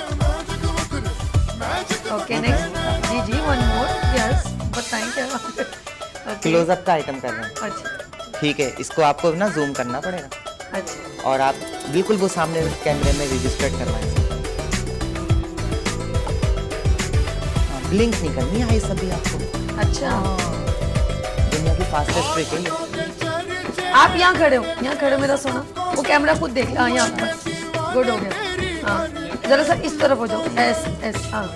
Okay next. जी जी वन मोर। यस बताएं क्या बात है? ओके क्लोजअप का आइटम कर रहे हैं, अच्छा ठीक है। इसको आपको ना जूम करना पड़ेगा अच्छा और आप बिल्कुल वो सामने कैमरे में रजिस्टर्ड करना है। ब्लिंक नहीं करनी है ये सभी आपको। अच्छा। दुनिया की फास्टेस्ट ट्रिक है ये। आप यहाँ खड़े हो, यहाँ खड़े हो मेरा सोना। वो कैमरा खुद देख। हाँ यहाँ पर गुड हो गया। हाँ जरा सा इस तरफ हो जाओ। एस एस हाँ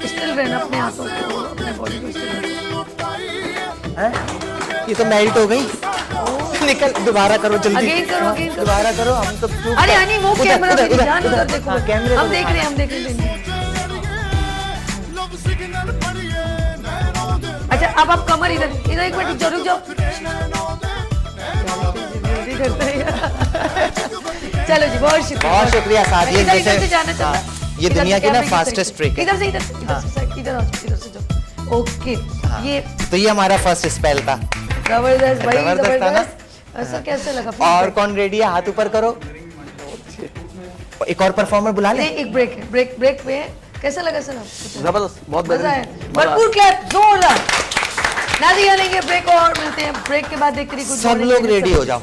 स्टिल रहना अपने हाथों को, अपने बॉडी को स्टिल रहना। हैं? ये तो मेल्ट हो गई। निकल, दोबारा करो जल्दी। Again करो, हाँ, again करो। दोबारा करो। हम तो चुप अरे हैं। हनी वो उधर, कैमरा उधर, मेरी उधर, जान उधर उधर। देखो। हाँ, कैमरे हम को देख देखो। रहे हैं हम देख रहे हैं। अच्छा अब आप कमर इधर इधर एक मिनट रुक जाओ। जल्दी करते हैं। चलो जी बहुत शुक्रिया। बहुत शुक्रिया साथ। ये इधर जैसे से जाना हाँ, चाहिए। ये इधर दुनिया से की ना कैमरे फास्टेस्ट तरफ। ट्रिक है। इधर से इधर से इधर जाओ। ओके हाँ। ये तो ये हमारा फर्स्ट स्पेल था। जबरदस्त भाई जबरदस्त था ना? जबरदस्त। ऐसा कैसे लगा? और कौन रेडी है? हाथ ऊपर करो। एक और परफॉर्मर बुला ले। नहीं एक ब्रेक है। ब्रेक पे है। कैसा लगा सर आपको? जबरदस्त, बहुत मजा आया। बेहतरीन। भरपूर क्लैप जोरदार। नादिया लेंगे ब्रेक और मिलते हैं ब्रेक के बाद। देखते रहिए सब लोग रेडी हो जाओ।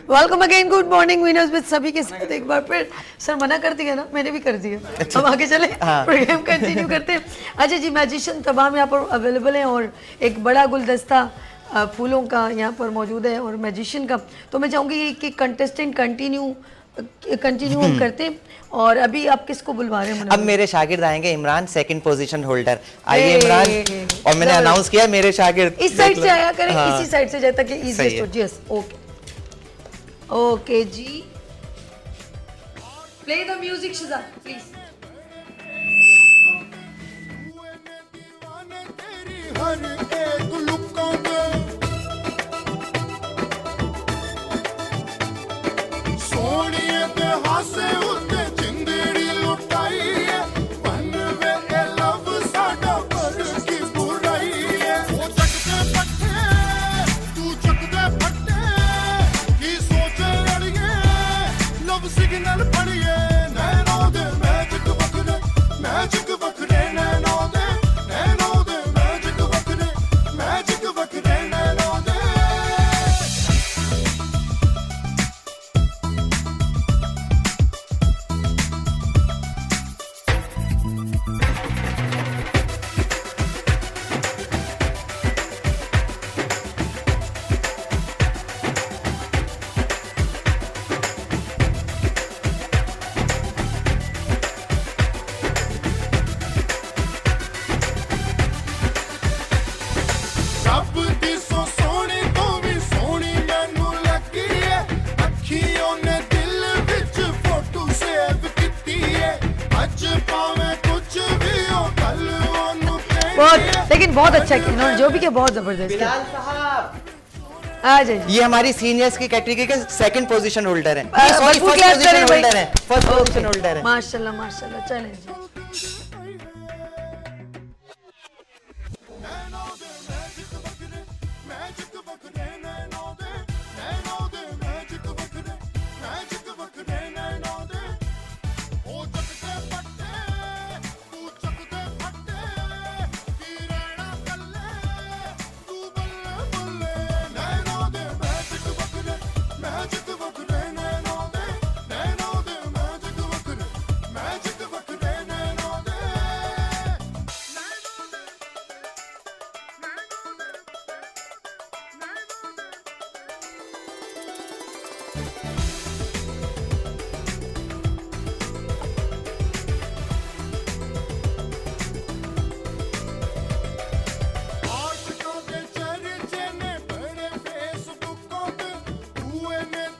Welcome again. Good morning winners with सभी के साथ एक बार फिर। सर मना कर दिया ना, मैंने भी कर दिया। अब आगे चले हाँ। प्रोग्राम कंटिन्यू करते हैं। अच्छा जी मैजिशियन तमाम यहाँ पर अवेलेबल हैं और एक बड़ा गुलदस्ता फूलों का यहाँ पर मौजूद है और मैजिशियन का। तो मैं चाहूँगी कि कंटेस्टेंट कंटिन्यू हम करते हैं। और अभी आप किसको बुलवा रहे हैं? अब मेरे शागिर्द आएंगे। Imran second position holder. आइए ए, इमरान। और मैंने जबरदस्त। अनाउंस किया मेरे शागिर्द इस साइड से आया करें। हाँ। इसी साइड से जाए ताकि सही इजीएस्ट है। हो। यस ओके ओके जी। Play the music Shiza please. तेरी हर एक लुकों पे ਹਾਸੇ ਉੱਤੇ ਜਿੰਦੜੀ ਲੁਟਾਈ ਹੈ ਮਨ ਵੇ ਇਹ ਲਵ ਸਾਡਾ ਪਰ ਕੀ ਬੁਰਾਈ ਹੈ ਉਹ ਚੱਕਦੇ ਪੱਠੇ ਤੂੰ ਚੱਕਦੇ ਫੱਟੇ ਕੀ ਸੋਚੇ ਅੜੀਏ ਲਵ ਸਿਗਨਲ ਪੜੀਏ ਨੈਣੋ ਦੇ ਮੈਜਿਕ ਵੱਖਰੇ ਨੈਣੋ ਦੇ ਮੈਜਿਕ ਵੱਖਰੇ ਨੈਣੋ ਦੇ ਰੱਬ ਦੀ ਸੋਹਣੀ ਤੋਂ ਵੀ ਸੋਹਣੀ ਮੈਨੂੰ ਲੱਗੀ ਏ ਅੱਖੀਆਂ ਨੇ ਦਿਲ ਵਿੱਚ ਫੋਟੋ ਸੇਵ ਕੀਤੀ ਏ ਅੱਜ ਭਾਵੇਂ ਕੁਝ ਵੀ ਹੋ ਕੱਲ ਉਹਨੂੰ बहुत लेकिन बहुत अच्छा किया इन्होंने, जो भी किया बहुत जबरदस्त किया। बिलाल साहब, आ जाइए। ये हमारी सीनियर्स की कैटेगरी के सेकंड पोजीशन होल्डर हैं। बल्कि सॉरी, फर्स्ट clap पोजीशन करें भाई। होल्डर हैं। फर्स्ट पोजीशन होल्डर हैं। माशाल्लाह माशाल्लाह, चलें जी। ਮੈਜਿਕ ਵੱਖਰੇ ਨੈਣੋ ਦੇ ਮੈਜਿਕ ਵੱਖਰੇ ਨੈਣੋ ਦੇ ਉਹ ਚੱਕਦੇ ਪੱਟੇ ਤੂੰ ਚੱਕਦੇ ਫੱਟੇ ਕੀ ਰਹਿਣਾ ਕੱਲੇ ਤੂੰ ਬੱਲੇ ਬੱਲੇ ਨੈਣੋ ਦੇ ਮੈਜਿਕ ਵੱਖਰੇ ਨੈਣੋ ਦੇ ਮੈਜਿਕ ਵੱਖਰੇ ਨੈਣੋ ਦੇ ਆਸ਼ਿਕਾਂ ਦੇ ਚਰਚੇ ਨੇ ਬੜੇ ਫੇਸਬੁੱਕਾਂ ਤੇ ਤੂੰ ਇਹਨੇ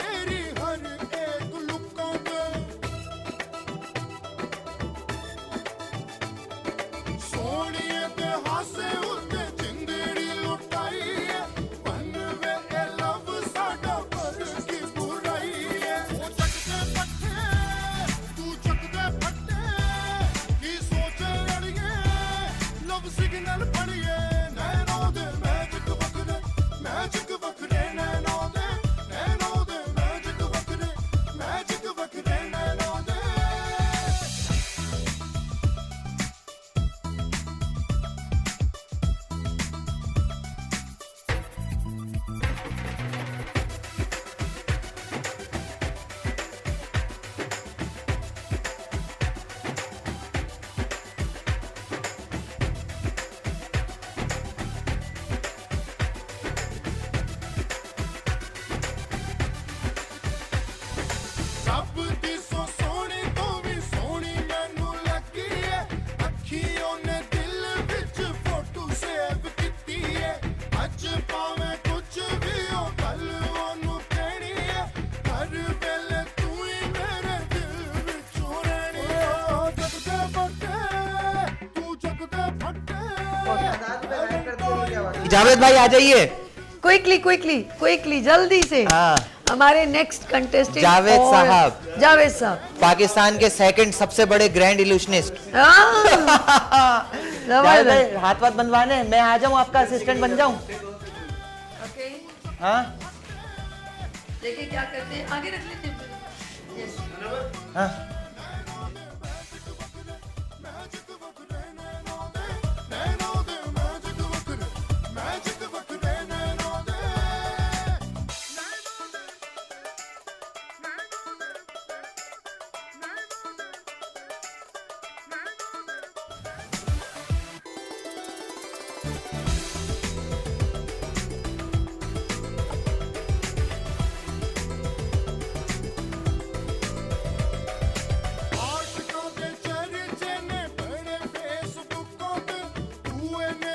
ਤੇਰੀ ਹਰ ਇੱਕ ਲੁੱਕਾਂ ਤੇ ਸੋਹਣੀਏ ਤੇ ਹਾਸੇ ਉੱਤੇ ਜਿੰਦੜੀ ਲੁਟਾਈ ਹੈ ਮਨ ਵੇ ਇਹ ਲਵ ਸਾਡਾ ਪਰ ਕੀ ਬੁਰਾਈ ਹੈ ਉਹ ਚੱਕਦੇ ਪੱਠੇ ਤੂੰ ਚੱਕਦੇ ਫੱਟੇ ਕੀ ਸੋਚੇ ਅੜੀਏ ਲਵ ਸਿਗਨਲ ਪੜੀਏ ਨੈਣੋ ਦੇ ਮੈਜਿਕ ਵੱਖਰੇ ਨੈਣੋ ਦੇ ਮੈਜਿਕ ਵੱਖਰੇ ਨੈਣੋ ਦੇ ਰੱਬ ਦੀ ਸੋਹਣੀ ਤੋਂ ਵੀ ਸੋਹਣੀ ਮੈਨੂੰ ਲੱਗੀ ਏ ਅੱਖੀਆਂ ਨੇ ਦਿਲ ਵਿੱਚ ਫੋਟੋ ਸੇਵ ਕੀਤੀ ਏ ਅੱਜ ਭਾਵੇਂ ਕੁਝ ਵੀ ਹੋ ਕੱਲ ਉਹਨੂੰ ਕਹਿਣੀ ਏ ਹਰ ਵੇਲੇ ਤੂੰ ਹੀ ਮੇਰੇ ਦਿਲ ਵਿੱਚੋਂ ਰਹਿਣੀ ਏ ਉਹ ਚੱਕਦੇ ਫੱਟੇ ਤੂੰ ਚੱਕਦੇ ਫੱਟੇ जावेद भाई आ जाइए। क्विकली जल्दी से। हाँ। हमारे नेक्स्ट कंटेस्टेंट जावेद साहब। जावेद साहब पाकिस्तान के सेकंड सबसे बड़े ग्रैंड इल्यूशनिस्ट। हाँ, जावेद भाई, हाथ वाथ बनवाने मैं आ जाऊं, आपका असिस्टेंट बन जाऊं? हाँ देखिए क्या करते हैं, आगे रख लेते हैं। Yes. हाँ ਮੈਜਿਕ ਵੱਖਰੇ ਨੈਣੋ ਦੇ ਆਸ਼ਿਕਾਂ ਦੇ ਚਰਚੇ ਨੇ ਬੜੇ ਫੇਸਬੁੱਕਾਂ ਤੇ ਤੂੰ ਇਹਨੇ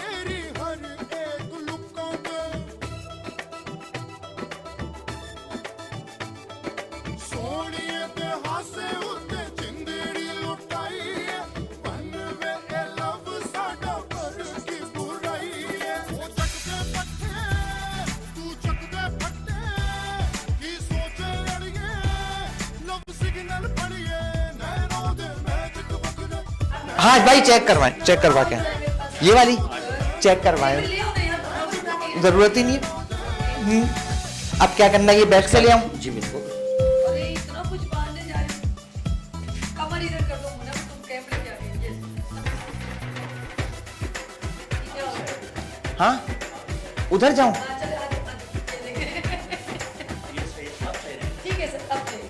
ਤੇਰੀ ਹਰ ਇੱਕ ਲੁੱਕਾਂ ਤੇ ਸੋਹਣੀਏ ਤੇ ਹਾਸੇ ਉੱਤੇ ਜਿੰਦੜੀ ਲੁਟਾਈ ਹੈ ਮਨ ਵੇ ਇਹ ਲਵ ਸਾਡਾ ਪਰ ਕੀ हाँ भाई चेक करवाएं, चेक करवा के ये वाली चेक करवाएं, जरूरत ही नहीं है। अब क्या करना है, ये बैग से ले आऊं? जी बिल्कुल। अरे इतना कुछ बांधने जा रहे हो। कमर इधर कर दो मुन्ना, तुम कैमरे के आगे। ये हो गया। हाँ उधर जाऊं? चल ठीक है सर, अब सही।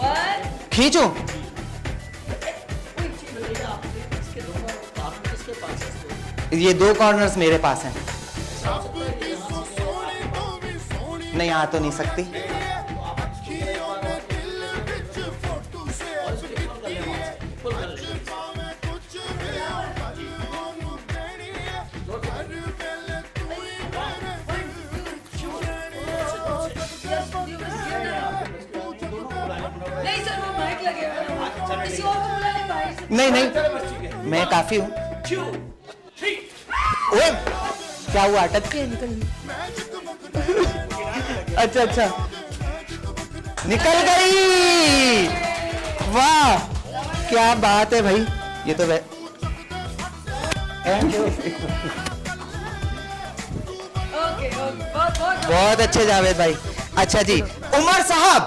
1 खींचूं? ये 2 कॉर्नर्स मेरे पास हैं। नहीं आ तो नहीं सकती। नहीं सर, वो माइक लगे हुए हैं। किसी और को बुला ले बाहर से। नहीं नहीं मैं काफी हूँ। ओए क्या हुआ, अटक के निकल गई? अच्छा अच्छा निकल गई, वाह क्या बात है भाई, ये तो ओके, बहुत बहुत अच्छे जावेद भाई। अच्छा जी उमर साहब,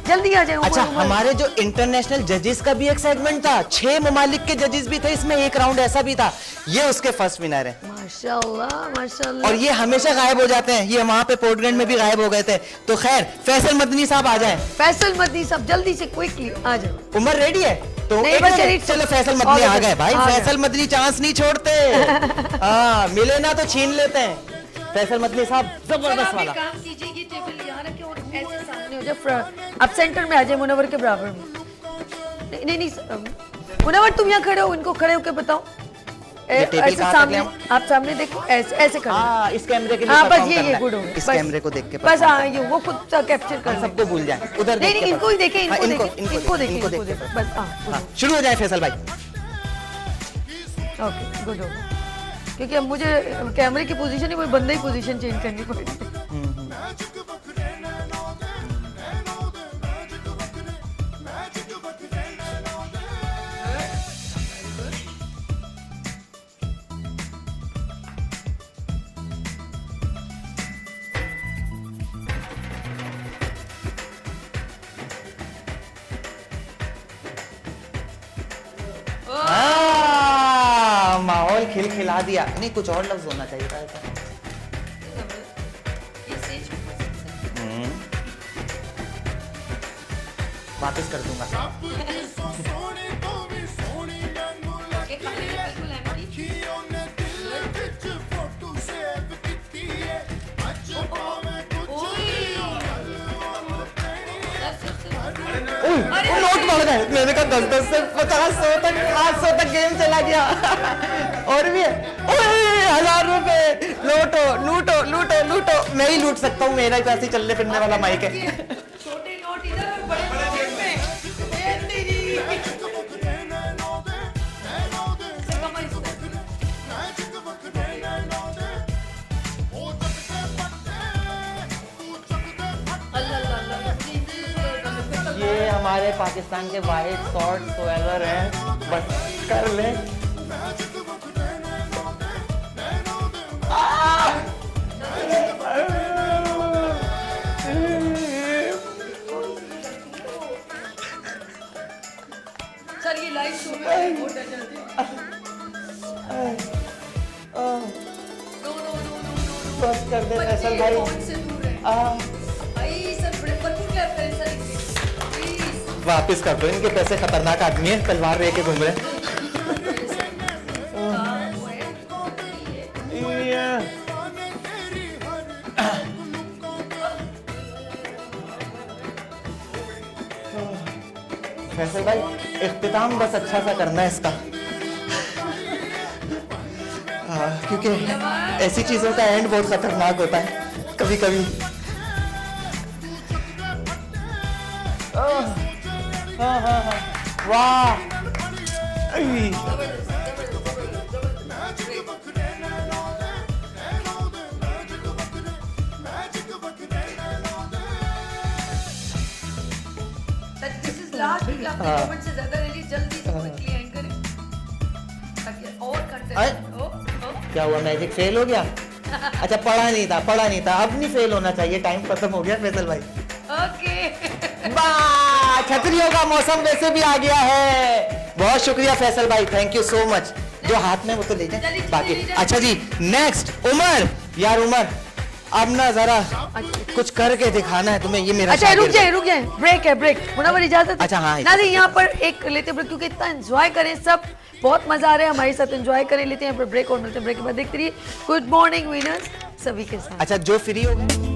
जल्दी आ जाए। अच्छा हमारे जो इंटरनेशनल जजेस का भी एक सेगमेंट था, 6 ममालिक के जजेस भी थे इसमें, एक राउंड ऐसा भी था, ये उसके फर्स्ट विनर है। माशाल्लाह माशाल्लाह। और ये हमेशा गायब हो जाते हैं, ये वहां पे पोर्टग्रेंड में भी गायब हो गए थे। तो खैर फैसल मदनी साहब आ जाएं। फैसल मदनी साहब जल्दी से क्विकली आ जाओ। उमर रेडी है? तो नहीं, एक बस मिनट, यही- चलो फैसल मदनी आ गए भाई, आ गए। फैसल मदनी चांस नहीं छोड़ते। हाँ मिले ना तो छीन लेते हैं। फैसल मदनी साहब जबरदस्त वाला। काम कीजिए, ये टेबल यहाँ रखे और ऐसे सामने हो जाए, आप सेंटर में आ जाए, मुनव्वर के बराबर में। नहीं नहीं मुनव्वर तुम यहाँ खड़े हो, इनको खड़े होकर बताओ। टेबल ऐसे कहाँ सामने, तक ले आप सामने देखो, ऐसे ऐसे खड़े हो। हाँ इस कैमरे के लिए हाँ बस perform ये करना है। गुड हो गया। इस बस- कैमरे को देख के बस perform हाँ ये वो खुद कैप्चर कर सबको भूल जाए, उधर नहीं देख नहीं के इनको ही देखे, हाँ, इनको देखे, इनको देखे, इनको इनको देख के देखे, बस हाँ हाँ, शुरू हो जाए फैसल भाई। ओके गुड हो गया। क्योंकि अब मुझे कैमरे की पोजीशन ही कोई बंदे ही पोजीशन चेंज करनी पड़ेगी। माहौल खिलखिला दिया। नहीं कुछ और लफ्ज होना चाहिए था ऐसा। वापस कर दूंगा। नोट बढ़ गए, मैंने कहा 10-10 से 50-100 तक 800 तक गेम चला गया। और भी है 1000 रुपए, लूटो लूटो लूटो लूटो। मैं ही लूट सकता हूँ, मेरा ही तो ऐसे चलने फिरने वाला माइक है। छोटे नोट इधर और बड़े नोट जेब में। ये तेरी। से कमर इस तरफ। अल्लाह अल्लाह अल्लाह। ये हमारे पाकिस्तान के वाहिद शॉर्ट स्वेलर हैं, बस कर ले। सर ये लाइव शो में बहुत डर जाते हैं। No no no no no. बस कर दे फैसल भाई। फोन से दूर है। भाई सर बड़े बच्चों क्या करें सर इनके। प्लीज। वापिस कर दो, इनके पैसे खतरनाक आदमी है, तलवार लेके घूम रहे हैं। फैसल भाई इख्तिताम बस अच्छा सा करना है इसका। क्योंकि ऐसी चीजों का एंड बहुत खतरनाक होता है कभी कभी। वाह दिस इज लास्ट वीक, आपने कमेंट से ज्यादा ले ली, जल्दी से क्विकली एंड करें। अरे, क्या हुआ, मैजिक फेल हो गया? अच्छा, पढ़ा नहीं था, अब नहीं फेल होना चाहिए, टाइम खत्म हो गया फैसल भाई। ओके वाह, छतरियों का मौसम वैसे भी आ गया है। बहुत शुक्रिया फैसल भाई, थैंक यू सो मच। जो हाथ में वो तो ले जाए चलिए, बाकी। चलिए, अच्छा जी, नेक्स्ट उमर। यार उमर, अब ना जरा कुछ करके दिखाना है तुम्हें, ये मेरा अच्छा शागिर्द है। रुक जाए, ब्रेक है, ब्रेक। मुनव्वर इजाजत। अच्छा, हाँ, नाज़रीन यहाँ पर एक लेते ब्रेक, क्योंकि इतना एंजॉय करें सब, बहुत मजा आ रहा है हमारे साथ, एंजॉय करें, लेते हैं यहाँ पर ब्रेक और मिलते हैं ब्रेक के बाद। देखते रहिए गुड मॉर्निंग विनर्स सभी के साथ। अच्छा, जो फ्री हो गए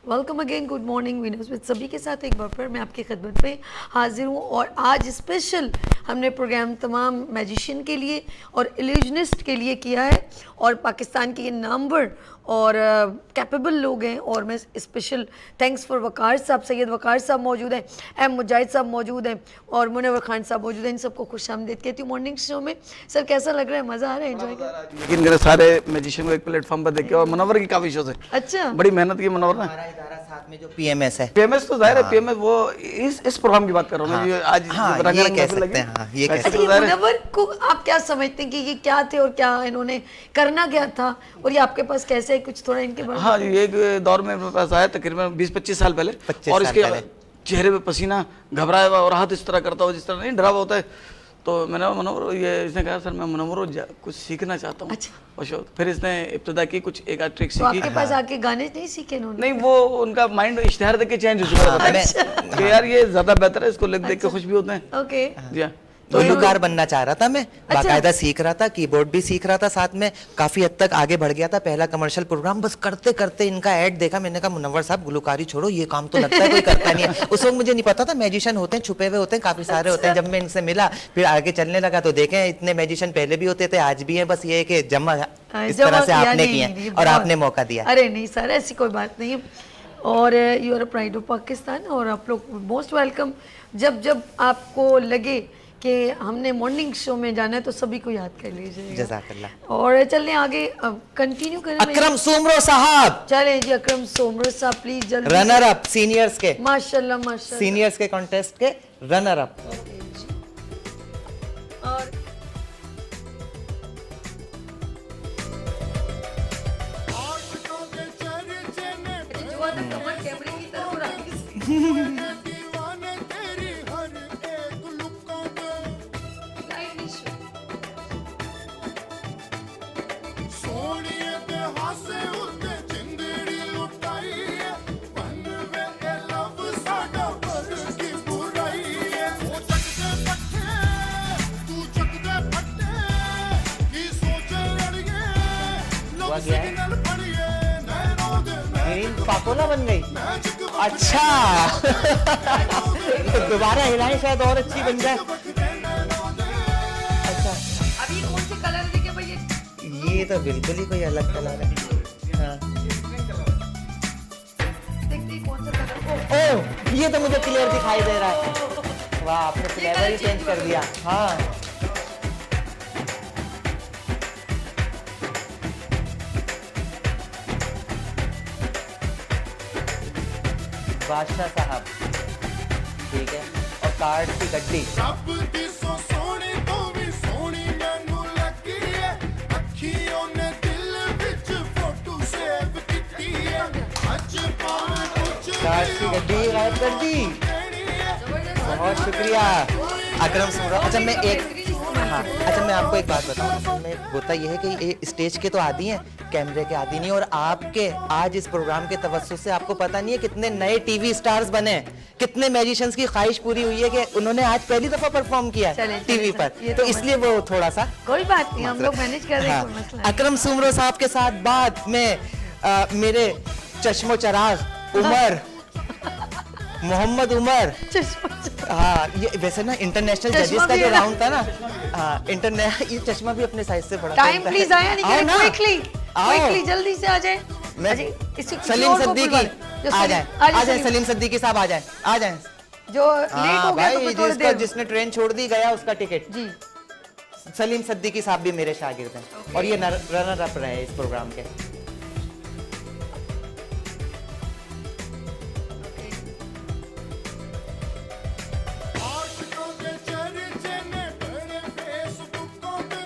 welcome again, good morning winners with सभी के साथ एक बार फिर मैं आपकी खिदमत में हाजिर हूँ। और आज स्पेशल हमने प्रोग्राम तमाम मैजिशियन के लिए और इल्यूजनिस्ट के लिए किया है, और पाकिस्तान के ये नामवर और कैपेबल लोग हैं। और मैं स्पेशल थैंक्स फॉर वकार साहब, सैयद वकार साहब मौजूद हैं, एम मुजाहिद साहब मौजूद हैं, और मुनव्वर खान साहब मौजूद हैं। इन सबको खुशामदीद कहती हूँ मॉर्निंग शो में। सर कैसा लग रहा है, मज़ा आ रहा है, एंजॉय कर? लेकिन मेरे सारे मैजिशियन को एक प्लेटफॉर्म पर देख के, और मुनव्वर की काफी शोज है, अच्छा बड़ी मेहनत की मुनव्वर ने। हमारा इदारा साथ में जो पीएमएस है, पीएमएस तो जाहिर है, पीएमएस वो इस प्रोग्राम की बात कर रहा हूँ मैं, जो आज हाँ, रंग ये रंग कह महफिल सकते लगी। हैं, हाँ, ये कह वैसे अच्छा, तो ये जाहिर है- मुनव्वर को आप क्या समझते हैं कि ये क्या थे और क्या इन्होंने करना क्या था, और ये आपके पास कैसे है, कुछ थोड़ा इनके बारे में? हाँ, ये एक दौर में मेरे पास आया तकरीबन 20-25 साल पहले, 25 और साल इसके पहले। चेहरे पे पसीना, घबराया हुआ, और हाथ इस तरह करता हो जिस तरह नहीं डरा हुआ होता है। तो मैंने मुनव्वर, ये इसने कहा सर मैं मुनव्वर कुछ सीखना चाहता हूँ। अच्छा। और फिर इसने इब्तिदा की, कुछ एक आध ट्रिक तो सीखी। आपके पास आके गाने नहीं सीखे इन्होंने? नहीं, वो उनका माइंड इश्तिहार देख के चेंज हो चुका था मैं- कि यार ये ज्यादा बेहतर है, इसको देख के खुश भी होते हैं। ओके जी हाँ। गुलकार बनना चाह रहा था मैं, बाकायदा सीख रहा था, कीबोर्ड भी सीख रहा था साथ में, काफी हद तक आगे बढ़ गया था। पहला कमर्शियल प्रोग्राम बस करते करते इनका ऐड देखा, मैंने कहा मुनव्वर साहब गुलकारी छोड़ो, ये काम तो लगता है कोई करता नहीं है। उस वक्त मुझे नहीं पता था मैजिशियन होते हैं, छुपे हुए होते हैं, काफी सारे होते हैं। जब मैं इनसे मिला, फिर आगे चलने लगा तो देखे इतने मैजिशियन पहले भी होते थे, आज भी है, बस ये है कि जमा इस तरह से आपने किया है और आपने मौका दिया। अरे नहीं सर, ऐसी कोई बात नहीं है। और you are a pride of Pakistan, और आप लोग मोस्ट वेलकम। जब जब आपको लगे कि हमने मॉर्निंग शो में जाना है तो सभी को याद कर लीजिए। जज़ाकल्लाह। और चलने आगे कंटिन्यू करें। अकरम सुमरो साहब, चलें जी, अकरम सोमर साहब प्लीज जल्दी। रनर अप सीनियर्स के, माशाल्लाह माशाल्लाह। सीनियर्स के कॉन्टेस्ट के रनर अप। और आशिकों के चर्चे ने जो आता कमर कैमरे की तरफ हो रहा है। दीवाने तेरी हर एक लुकों पे लाइट इशू। सोनिए ते हासे उत्ते जिंदड़ी लुटाई है, मन में ए लव साडा पर की बुराई है। वो चक दे पट्टे, तू चक दे फट्टे, की सोच लड़िए, लव सिग्नल पड़िए, नैनों दे ग्रीन पाकोला बन गई। मैजिक अच्छा तो दोबारा हिलाएं, शायद और अच्छी बन जाए। अच्छा, अब ये कौन से कलर दिखे भैया? ये तो बिल्कुल ही कोई अलग कलर है। हाँ। देखते हैं कौन सा कलर। ओह, ये तो मुझे क्लियर दिखाई दे रहा है। वाह, आपने फ्लेवर ही चेंज कर दिया। हाँ, बादशाह साहब, ठीक है। और कार्ड की गड्डी, रब दी सो सोनी तो भी सोनी मैनू लगी है, अखियों ने दिल विच फोटो सेव कीती है, अज पावे कुछ कार्ड की गड्डी गायब कर दी। देनी है। बहुत शुक्रिया अकरम सुमरो। अच्छा मैं एक, हाँ, अच्छा मैं आपको एक बात बताऊँ, असल में होता यह है कि ये स्टेज के तो आदी हैं, कैमरे के आदी नहीं। और आपके आज इस प्रोग्राम के तवज्जुह से आपको पता नहीं है कितने नए टीवी स्टार्स बने हैं, कितने मैजिशियंस की ख्वाहिश पूरी हुई है कि उन्होंने आज पहली दफा परफॉर्म किया चलें, है चलें, टीवी चलें, पर, ये तो तो इसलिए वो थोड़ा सा कोई बात नहीं, हम लोग मैनेज कर रहे हैं, हाँ। कोई मसला नहीं। अकरम सुमरो साहब के साथ बाद में मेरे चश्मो चराग उमर, मोहम्मद उमर। चश्मा हाँ, ये वैसे ना इंटरनेशनल चश्मा जजेस का भी जो है ना? राउंड था ना, हाँ ये चश्मा भी अपने साइज से बड़ा टाइम था। प्लीज आया आओ नहीं ना, क्विकली आओ। क्विकली जल्दी से आ जाए। मैं अजी, इसी किसी सलीम और को सिद्दीकी बुलवा ले। जो आ सलीम- जाए, आ जाए आ जाए सलीम। सलीम सिद्दीकी साहब आ जाए, आ जाए। जो लेट हो गया तो भाई फिर थोड़ी जिसका देर जिसने ट्रेन छोड़ दी गया उसका टिकट। जी सलीम सिद्दीकी साहब भी मेरे शागिर्द हैं और ये रनर अप रहे इस प्रोग्राम के। आशिकों के चर्चे ने बड़े फेसबुकों पे,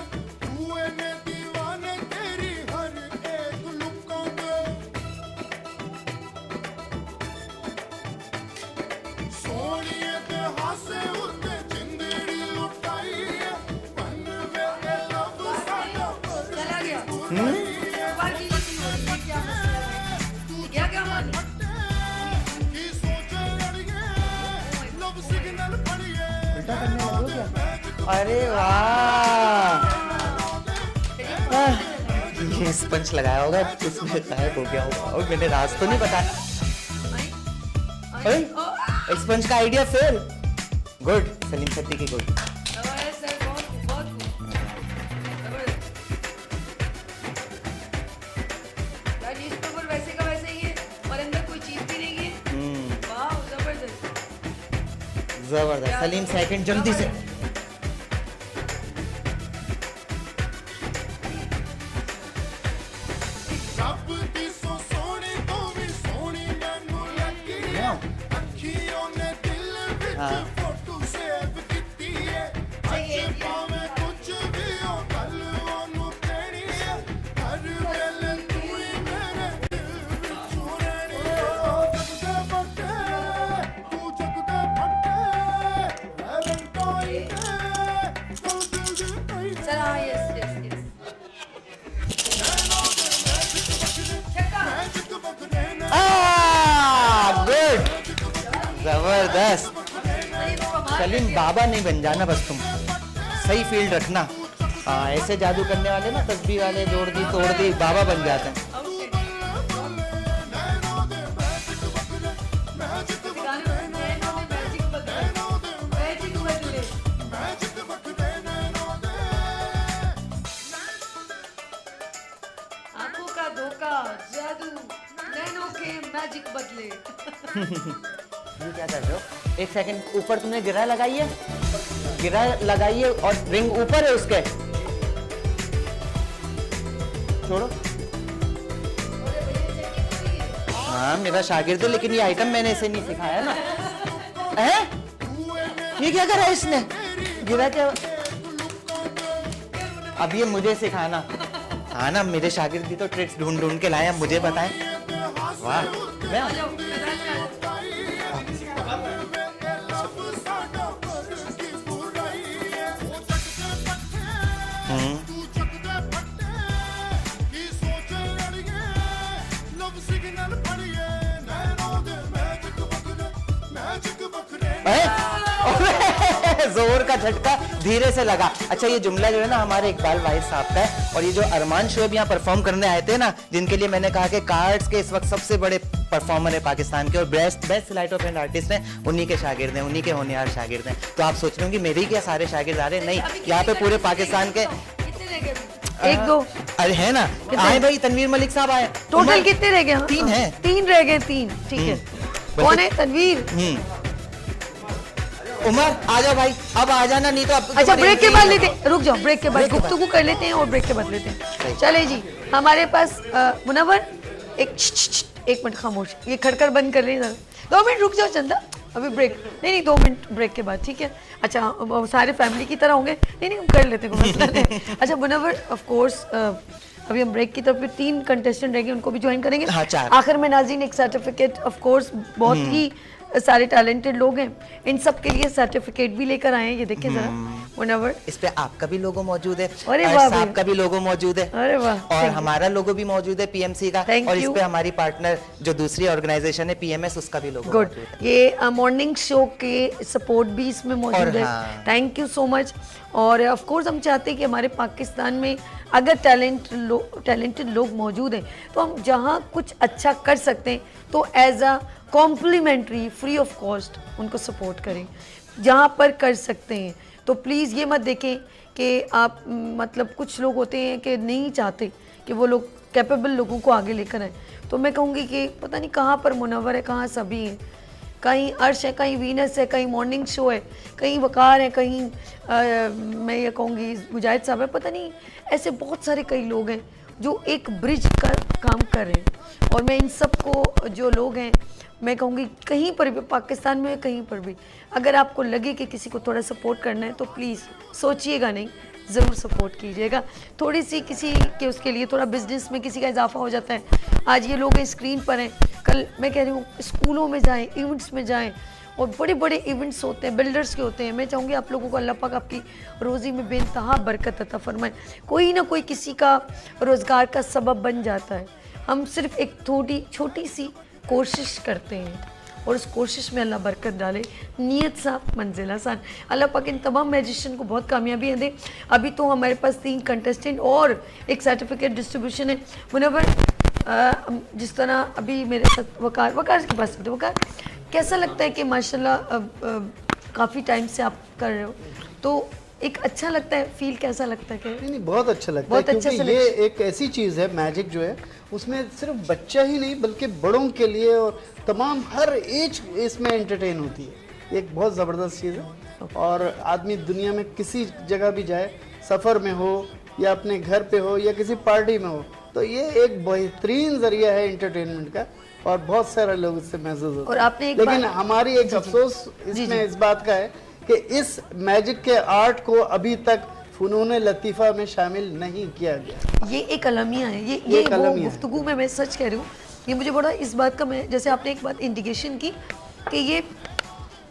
हुए ने दीवाने तेरी हर एक लुकों पे। सोनिए ते हासे उत्ते जिंदड़ी लुटाई है, बनवे ते लब साडा पर चला गया बुराई है। की सोचे अड़िए, लब सिग्नल पड़िए। अरे वाह, ये स्पंज लगाया होगा इसमें गायब हो गया होगा और मैंने राज तो नहीं बताया। स्पंज का idea fail. Good Salim Siddiqui good. वैसे का वैसे ही है और अंदर कोई चीज भी नहीं है। वाह जबरदस्त। जबरदस्त सलीम सेकंड जल्दी से। रब दी सो सोनी तो भी सोनी मैनू लगी है, अखियों ने दिल विच फोटो सेव कीती है। अज भावें कुछ भी हो गल ओनू कहनी है, हर वेले तू ही मेरे दिल विचों रहनी है। जगदे बट्टे तू जगदे फट्टे, वैलेंटाइन डे तो दिल दी कहीं चल हाँ यस यस यस मैजिक बखने ने गुड जबरदस्त। सलीम बाबा नहीं बन जाना बस तुम, सही फील्ड रखना। हाँ ऐसे जादू करने वाले ना तस्बीह वाले जोड़ दी तोड़ दी बाबा बन जाते हैं। आंखों का धोखा जादू नैनों के मैजिक बदले। ये क्या कर रहे हो? एक सेकंड, ऊपर तुमने गिरा लगाई है, गिरा लगाई है और रिंग ऊपर है उसके। छोड़ो। हाँ मेरा शागिर्द है लेकिन ये आइटम मैंने इसे नहीं सिखाया ना। हैं? ये क्या करा इसने? गिरा क्या? अब ये मुझे सिखाना। हाँ ना मेरे शागिर्द भी तो ट्रिक्स ढूंढ ढूंढ के लाए हैं, मुझे बताएं। वाह मैं जोर का झटका धीरे से लगा। अच्छा ये जुमला जो है ना हमारे इकबाल वाहिद साहब का है और ये जो अरमान शोएब यहाँ परफॉर्म करने आए थे ना, जिनके लिए मैंने कहा कि कार्ड्स के इस वक्त सबसे बड़े परफॉर्मर है पाकिस्तान के और best sleight of hand artist हैं, उन्हीं के शागिर्द हैं, उन्हीं के होनहार शागिर्द हैं। तो आप सोच रहे होंगे मेरे ही क्या सारे शागिर्द आ रहे हैं? नहीं, यहाँ पे पूरे पाकिस्तान के एक दो अरे है ना आए भाई, तनवीर मलिक साहब आए। टोटल कितने रह गए? हाँ, तीन हैं। तीन रह गए, तीन ठीक है। कौन है? तनवीर। उमर आ जाओ भाई, अब आ जाना नहीं तो अब अच्छा तुम्हारी ब्रेक के entry बाद है। लेते हैं, रुक जाओ, ब्रेक के बाद ब्रेक के बाद। गुफ्तगू कर लेते हैं और ब्रेक के बाद लेते हैं। चले जी, हमारे पास मुनव्वर एक मिनट खामोश, ये खड़कर बंद कर लें जरा। 2 मिनट रुक जाओ चंदा, अभी ब्रेक नहीं 2 मिनट ब्रेक के बाद, ठीक है? अच्छा सारे फैमिली की तरह होंगे? नहीं हम कर लेते हैं, कोई मसला नहीं। अच्छा मुनव्वर ऑफ कोर्स अभी हम ब्रेक की तरफ 3 कंटेस्टेंट रहेंगे, उनको भी ज्वाइन करेंगे। हाँ, 4। आखिर में नाज़रीन एक सर्टिफिकेट ऑफ कोर्स बहुत ही सारे टैलेंटेड लोग हैं, इन सब के लिए सर्टिफिकेट भी लेकर आए हैं। ये देखिए जरा मुनव्वर, इस पे आपका भी लोगो मौजूद है, अरे अर्श वाह साहब भैया। का भी लोगो मौजूद है, अरे वाह, और thank you। हमारा लोगो भी मौजूद है पीएमसी का, Thank और इस you। पे हमारी पार्टनर जो दूसरी ऑर्गेनाइजेशन है पीएमएस, उसका भी लोगो गुड, मौजूद है। ये मॉर्निंग शो के सपोर्ट भी इसमें मौजूद और है। हाँ। Thank you so much. और ऑफ कोर्स हम चाहते हैं कि हमारे पाकिस्तान में अगर टैलेंटेड लोग मौजूद हैं तो हम जहाँ कुछ अच्छा कर सकते हैं तो as a complimentary free of cost उनको सपोर्ट करें। जहाँ पर कर सकते हैं तो प्लीज़ ये मत देखें कि आप मतलब कुछ लोग होते हैं कि नहीं चाहते कि वो लोग कैपेबल लोगों को आगे लेकर आए। तो मैं कहूँगी कि पता नहीं कहाँ पर मुनव्वर है, कहाँ सभी हैं, कहीं अर्श है, कहीं वीनस है, कहीं मॉर्निंग शो है, कहीं वकार है, कहीं मैं ये कहूँगी मुजाहिद साहब है, पता नहीं ऐसे बहुत सारे कई लोग हैं जो एक ब्रिज का काम कर रहे हैं। और मैं इन सब को जो लोग हैं मैं कहूँगी कहीं पर भी पाकिस्तान में कहीं पर भी अगर आपको लगे कि किसी को थोड़ा सपोर्ट करना है तो प्लीज़ सोचिएगा नहीं, ज़रूर सपोर्ट कीजिएगा। थोड़ी सी किसी के उसके लिए थोड़ा बिजनेस में किसी का इजाफा हो जाता है। आज ये लोग स्क्रीन पर हैं, कल मैं कह रही हूँ स्कूलों में जाएं, इवेंट्स में जाएं, और बड़े बड़े इवेंट्स होते हैं, बिल्डर्स के होते हैं। मैं चाहूँगी आप लोगों को अल्लाह पाक आपकी रोज़ी में बेइंतहा बरकत अता फरमाए। कोई ना कोई किसी का रोज़गार का सबब बन जाता है। हम सिर्फ एक थोड़ी छोटी सी कोशिश करते हैं और उस कोशिश में अल्लाह बरकत डाले, नीयत साफ मंजिल आसान। अल्लाह पाक इन तमाम मैजिशियन को बहुत कामयाबियाँ दे। अभी तो हमारे पास 3 कंटेस्टेंट और एक सर्टिफिकेट डिस्ट्रीब्यूशन है। मुनव्वर, जिस तरह अभी मेरे साथ वकार के पास वकार, कैसा लगता है कि माशाल्लाह काफ़ी टाइम से आप कर रहे हो, तो एक अच्छा लगता है, फील कैसा लगता है? नहीं नहीं, बहुत अच्छा लगता है, बहुत अच्छा क्योंकि ये एक ऐसी चीज़ है, मैजिक जो है उसमें सिर्फ बच्चा ही नहीं बल्कि बड़ों के लिए और तमाम हर एज इसमें एंटरटेन होती है। ये एक बहुत ज़बरदस्त चीज़ है। और आदमी दुनिया में किसी जगह भी जाए, सफ़र में हो या अपने घर पे हो या किसी पार्टी में हो, तो ये एक बेहतरीन ज़रिया है एंटरटेनमेंट का, और बहुत सारे लोग इससे महसूस होते हैं। और आपने एक लेकिन बात- हमारी एक अफसोस इसमें इस बात का है कि इस मैजिक के आर्ट को अभी तक फ़नून लतीफ़ा में शामिल नहीं किया गया। ये एक अलमिया है, ये एक वो अलमिया है। गुफ्तगू में मैं सच कह रही हूँ। ये मुझे बड़ा इस बात का, मैं जैसे आपने एक बात इंडिकेशन की कि ये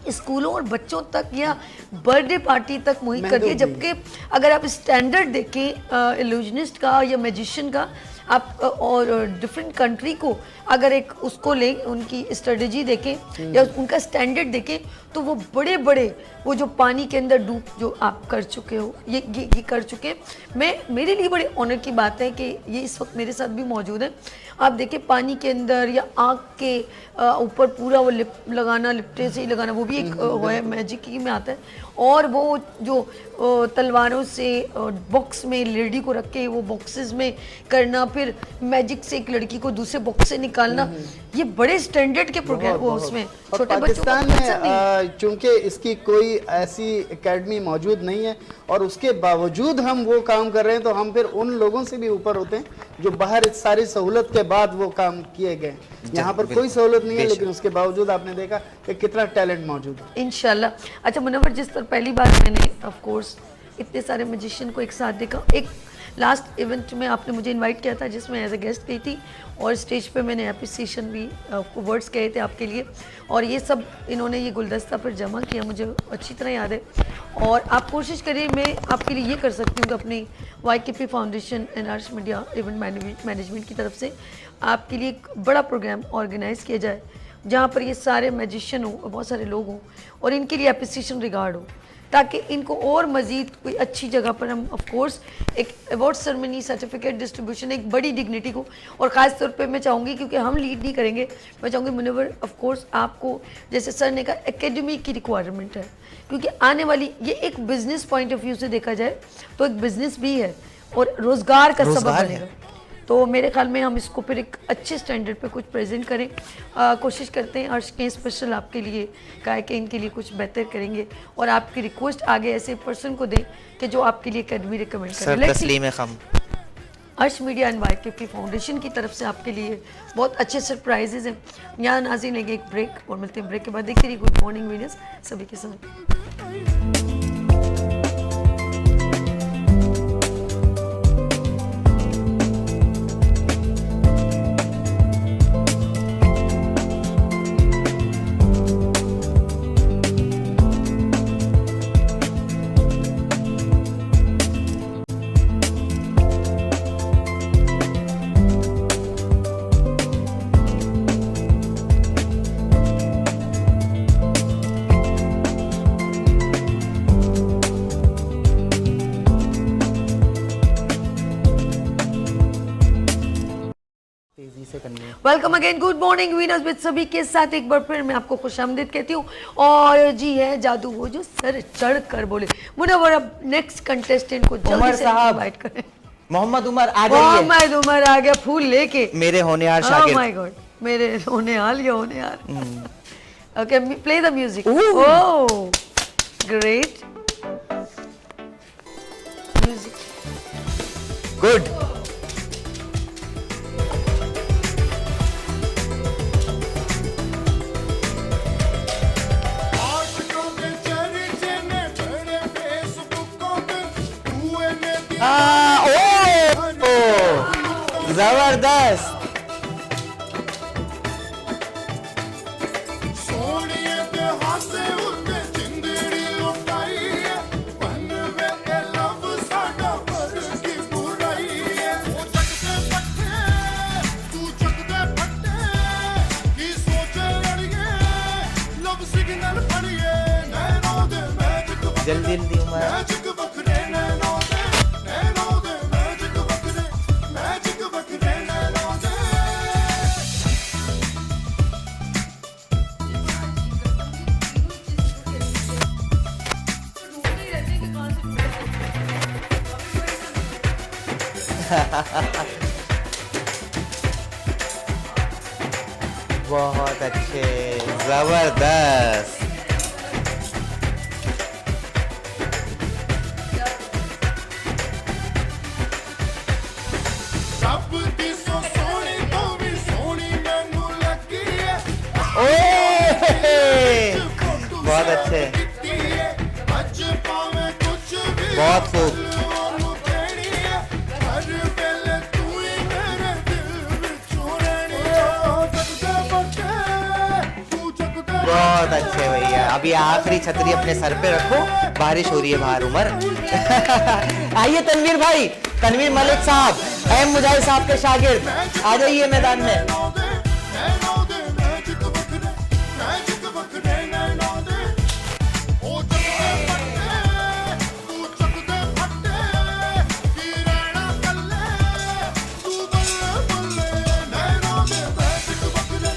स्कूलों और बच्चों तक या बर्थडे पार्टी तक मुहित कर दिया, जबकि अगर आप स्टैंडर्ड देखें इल्यूजनिस्ट का या मैजिशियन का, आप और डिफरेंट कंट्री को अगर एक उसको ले उनकी स्ट्रेटजी देखें या उनका स्टैंडर्ड देखें तो वो बड़े बड़े वो जो पानी के अंदर डूब जो आप कर चुके हो, ये कर चुके हैं। मेरे लिए बड़े ऑनर की बात है कि ये इस वक्त मेरे साथ भी मौजूद है। आप देखें पानी के अंदर या आग के ऊपर पूरा वो लिपटे से ही लगाना, वो भी एक वो है मैजिक ही में आता है। और वो जो तलवारों से बॉक्स में लेडी को रख के वो बॉक्सेस में करना, फिर मैजिक से एक लड़की को दूसरे बॉक्स से निकालना, ये बड़े स्टैंडर्ड के प्रोग्राम वो उसमें और छोटे बच्चों को पाकिस्तान पसंद नहीं है। में चूंकि इसकी कोई ऐसी एकेडमी मौजूद नहीं है और उसके बावजूद हम वो काम कर रहे हैं, तो हम फिर उन लोगों से भी ऊपर होते हैं जो बाहर इस सारी सहूलत के बाद वो काम किए गए। यहाँ पर कोई सहूलत नहीं है, लेकिन उसके बावजूद आपने देखा कि कितना टैलेंट मौजूद है। इंशाल्लाह। अच्छा मुनव्वर, जिस तरह पहली बार मैंने ऑफ कोर्स इतने सारे मैजिशियन को एक साथ देखा, एक लास्ट इवेंट में आपने मुझे इनवाइट किया था जिसमें एज अ गेस्ट गई थी, और स्टेज पे मैंने अप्रिसिएशन भी वर्ड्स कहे थे आपके लिए, और ये सब इन्होंने ये गुलदस्ता पर जमा किया, मुझे अच्छी तरह याद है। और आप कोशिश करिए, मैं आपके लिए ये कर सकती हूँ कि अपनी YKP फाउंडेशन एंड अर्श मीडिया इवेंट मैनेजमेंट की तरफ से आपके लिए एक बड़ा प्रोग्राम ऑर्गेनाइज़ किया जाए जहाँ पर ये सारे मैजिशियन हो और बहुत सारे लोग हों और इनके लिए अप्रिसिएशन रिगार्ड हो, ताकि इनको और मज़ीद कोई अच्छी जगह पर हम ऑफ कोर्स एक अवार्ड सेरेमनी, सर्टिफिकेट डिस्ट्रीब्यूशन, एक बड़ी डिग्निटी को, और ख़ास तौर पे मैं चाहूँगी क्योंकि हम लीड नहीं करेंगे, मैं चाहूँगी मुनव्वर ऑफ कोर्स आपको, जैसे सर ने कहा, एकेडमी की रिक्वायरमेंट है, क्योंकि आने वाली ये एक बिज़नेस पॉइंट ऑफ व्यू से देखा जाए तो एक बिज़नेस भी है और रोज़गार का सबब बनेगा। तो मेरे ख्याल में हम इसको फिर एक अच्छे स्टैंडर्ड पे कुछ प्रेजेंट करें, कोशिश करते हैं। अर्श के स्पेशल आपके लिए कहा कि इनके लिए कुछ बेहतर करेंगे, और आपकी रिक्वेस्ट आगे ऐसे पर्सन को दें कि जो आपके लिए अकेडमी रिकमेंड करें। सर तस्लीम खम, अर्श मीडिया एंड YKP फाउंडेशन की तरफ से आपके लिए बहुत अच्छे सरप्राइजेज हैं। यहाँ नाज़रीन लेंगे एक ब्रेक और मिलते हैं ब्रेक के बाद। देखते रहिए गुड मॉर्निंग वीनस सभी के साथ। Welcome again, good morning winners with सभी के साथ एक बार फिर मैं आपको खुशामदीद कहती हूँ। और जी है जादू वो जो सर चढ़ कर बोले। मुनव्वर अब नेक्स्ट कंटेस्टेंट को जल्दी उमर से साहब, इनवाइट करें। मोहम्मद उमर आ जाइए। मोहम्मद उमर आ गया फूल लेके। मेरे होनहार Oh शागिर्द। my God, मेरे होने हाल या होने हाल। Okay, play the music. Ooh. Oh, great. Music. Good. आशिकों के चर्चे ने बड़े फेसबुकों पे हुए ने जबरदस्त। सोनिए ते हासे उत्ते जिंदड़ी लुटाई है बनवे ए लव साडा पर की बुराई है ओ जगते पट्टे तू जगते पट्टे की सोचे लड़िए लव सिग्नल पड़िए नैनो दे मैजिक जल्दी जल्दी उमर। मैजिक बकरे नैनो दे मैजिक बकरे नैनो दे बहुत अच्छे, जबरदस्त। सब दी सो सोनी तो भी सोनी मैनू लगी है ओए, बहुत अच्छे, अज पावे कुछ भी बहुत खूब। ओनू कहनी है हर वेले तू ही मेरे दिल विचों रहनी है जगदे बटे तू जगदे बहुत अच्छे भैया। अभी आखिरी छतरी अपने सर पे रखो, बारिश हो रही है बाहर उमर। आइए तनवीर भाई, तनवीर मलिक साहब, एम मुजाहिद साहब के शागिर्द, आ जाइए मैदान में। नैनो दे मैजिक बकरे नैनो दे ओ जगदे बटे तू जगदे बटे की रहना कल्ले तू बल्ले बल्ले नैनो दे मैजिक बकरे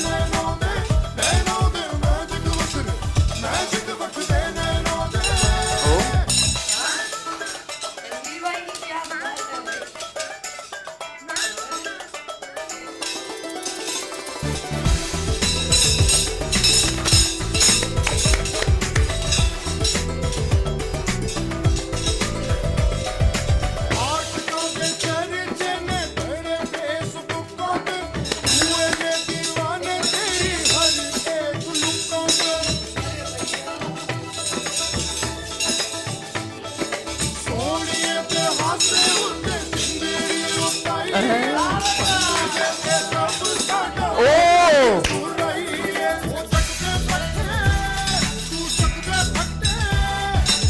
नैनो दे मैजिक बकरे नैनो दे आशिकों के चर्चे ने बड़े फेसबुकों पे हुए ने दीवाने तेरी हर एक लुकों पे सोनिए पे हासे उठे जिंदड़ी लुटाई है बनवे ए लव साडा ओ बुराई है ओ जगदे पट्टे तू जगदे पट्टे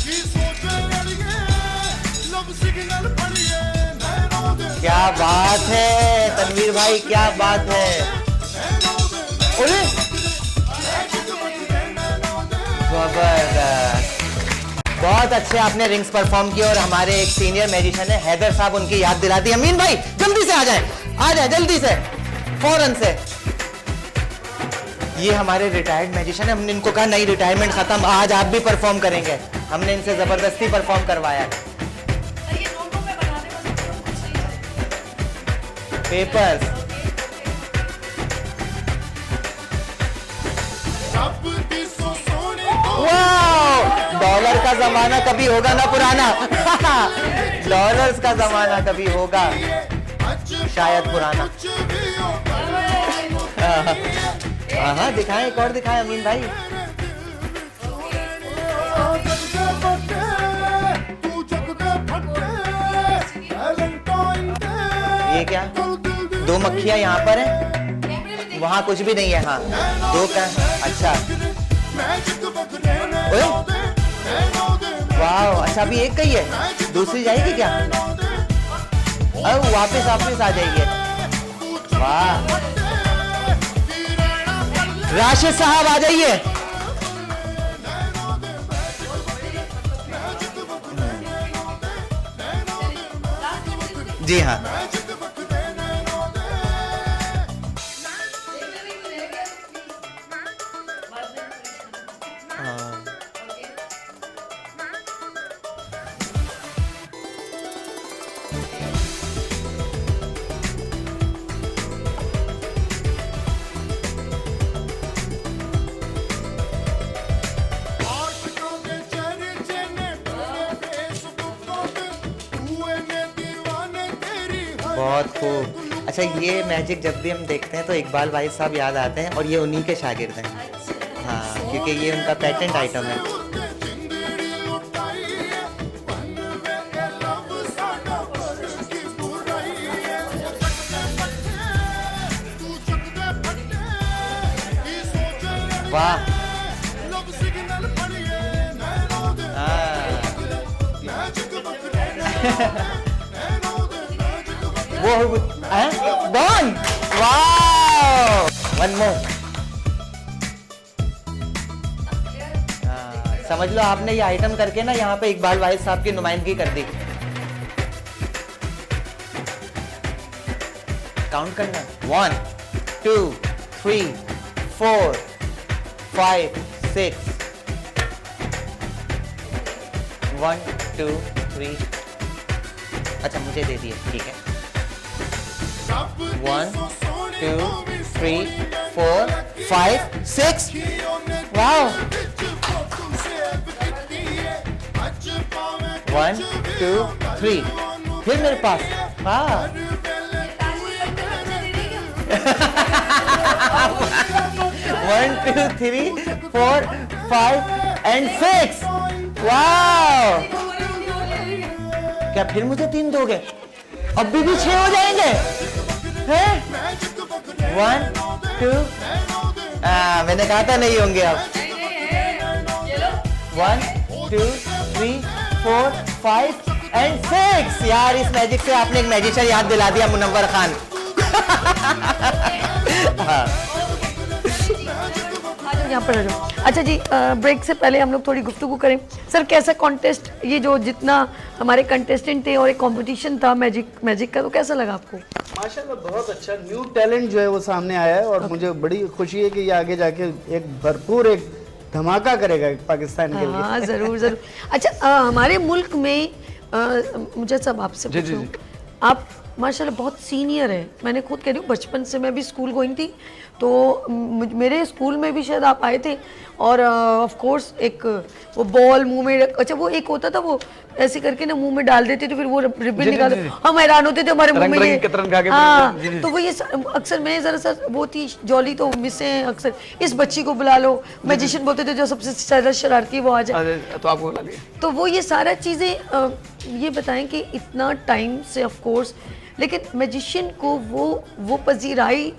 की सोचे लड़िए लव सिग्नल पड़िए नैनो दे क्या बात है तनवीर भाई, क्या बात है। अरे जबरदस्त, बहुत अच्छे आपने रिंग्स परफॉर्म किए। और हमारे एक सीनियर मैजिशियन है हैदर साहब, उनकी याद दिला दी। अमीन भाई जल्दी से आ जाए जल्दी से, फौरन से। ये हमारे रिटायर्ड मैजिशियन है, हमने इनको कहा नहीं रिटायरमेंट खत्म, आज आप भी परफॉर्म करेंगे। हमने इनसे जबरदस्ती परफॉर्म करवाया है। पेपर्स, सब दी सो सोनी तो वाह, डॉलर का जमाना कभी होगा ना पुराना। डॉलर्स का जमाना कभी होगा अज शायद पुराना। कुछ भी हो हाँ दिखाएं, एक और दिखाएं अमीन भाई। जगदे बटे तू जगदे फटे वैलेंटाइन डे ये क्या, दो मक्खियां यहाँ पर हैं, वहाँ कुछ भी नहीं है। हाँ दो का, अच्छा मैजिक बकरे ओए, नैनो दे वाह, अच्छा अभी एक कही है, दूसरी जाएगी क्या? अब वापस आ जाएगी। वाह, राशिद साहब आ जाइए। जी हाँ, बहुत खूब। अच्छा, ये मैजिक जब भी हम देखते हैं तो इकबाल भाई साहब याद आते हैं, और ये उन्हीं के शागिर्द हैं। हाँ, क्योंकि ये उनका पेटेंट आइटम है। जिंदड़ी लुटाई है बन वे ए लव साडा पर की बुराई है तू चक दे फटे की सोच लड़ वाह। लव सिग्नल पड़िए नैनो दे मैजिक बकरे नैनो दे मैजिक बकरे वो डन। वाह, वन मोर। समझ लो आपने ये आइटम करके ना यहाँ पे इकबाल वाहिद साहब की नुमाइंदगी कर दी। काउंट करना, 1 2 3 4 5 6 1 2 3। अच्छा, मुझे दे दिए, ठीक है। 1 2 3 4 5 6। वाओ। 1 2 3। फिर मेरे पास, हाँ। 1 2 3 4 5 and 6। वाओ। क्या फिर मुझे 3 दोगे? अभी भी 6 हो जाएंगे हैं? 1 2। मैंने कहा था नहीं होंगे अब। 1 2 3 4 5 and 6। यार, इस मैजिक से आपने एक मैजिशियन याद दिला दिया, मुनव्वर खान। हाँ। यहाँ पर आ जाओ। अच्छा जी, ब्रेक से पहले हम लोग थोड़ी गुफ्तगू करें। सर, कैसा कॉन्टेस्ट, ये जो जितना हमारे कंटेस्टेंट थे और एक कंपटीशन था मैजिक का, तो कैसा लगा आपको? माशाल्लाह बहुत अच्छा न्यू टैलेंट जो है वो सामने आया है, और मुझे बड़ी खुशी है कि ये आगे जाके एक भरपूर एक धमाका करेगा पाकिस्तान के लिए। हाँ, जरूर जरूर। अच्छा, हमारे मुल्क में मुझे सब आपसे जी, जी, पूछूं, जी। आप माशाल्लाह बहुत सीनियर है। मैंने खुद कह रही हूँ, बचपन से मैं भी स्कूल गोइंग थी, तो मेरे स्कूल में भी शायद आप आए थे, और ऑफ कोर्स एक वो बॉल मुंह में अच्छा वो एक होता था, वो ऐसे करके ना मुंह में डाल देते थे, फिर वो रिबन जी, निकाल, जी, जी। हम हैरान होते थे हमारे मुंह में रंग-बिरंगी ये। कतरन खा के हाँ, जी, जी। तो वो ये अक्सर मैं जरा सा वो थी जॉली, तो मिस हैं अक्सर, इस बच्ची को बुला लो, मैजिशियन बोलते थे जो सबसे शरारती वो आ जाए। अरे, तो आपको बुला लिया। तो वो ये सारा चीज़ें ये बताएं कि इतना टाइम से ऑफ कोर्स, लेकिन मैजिशियन को वो पजीराई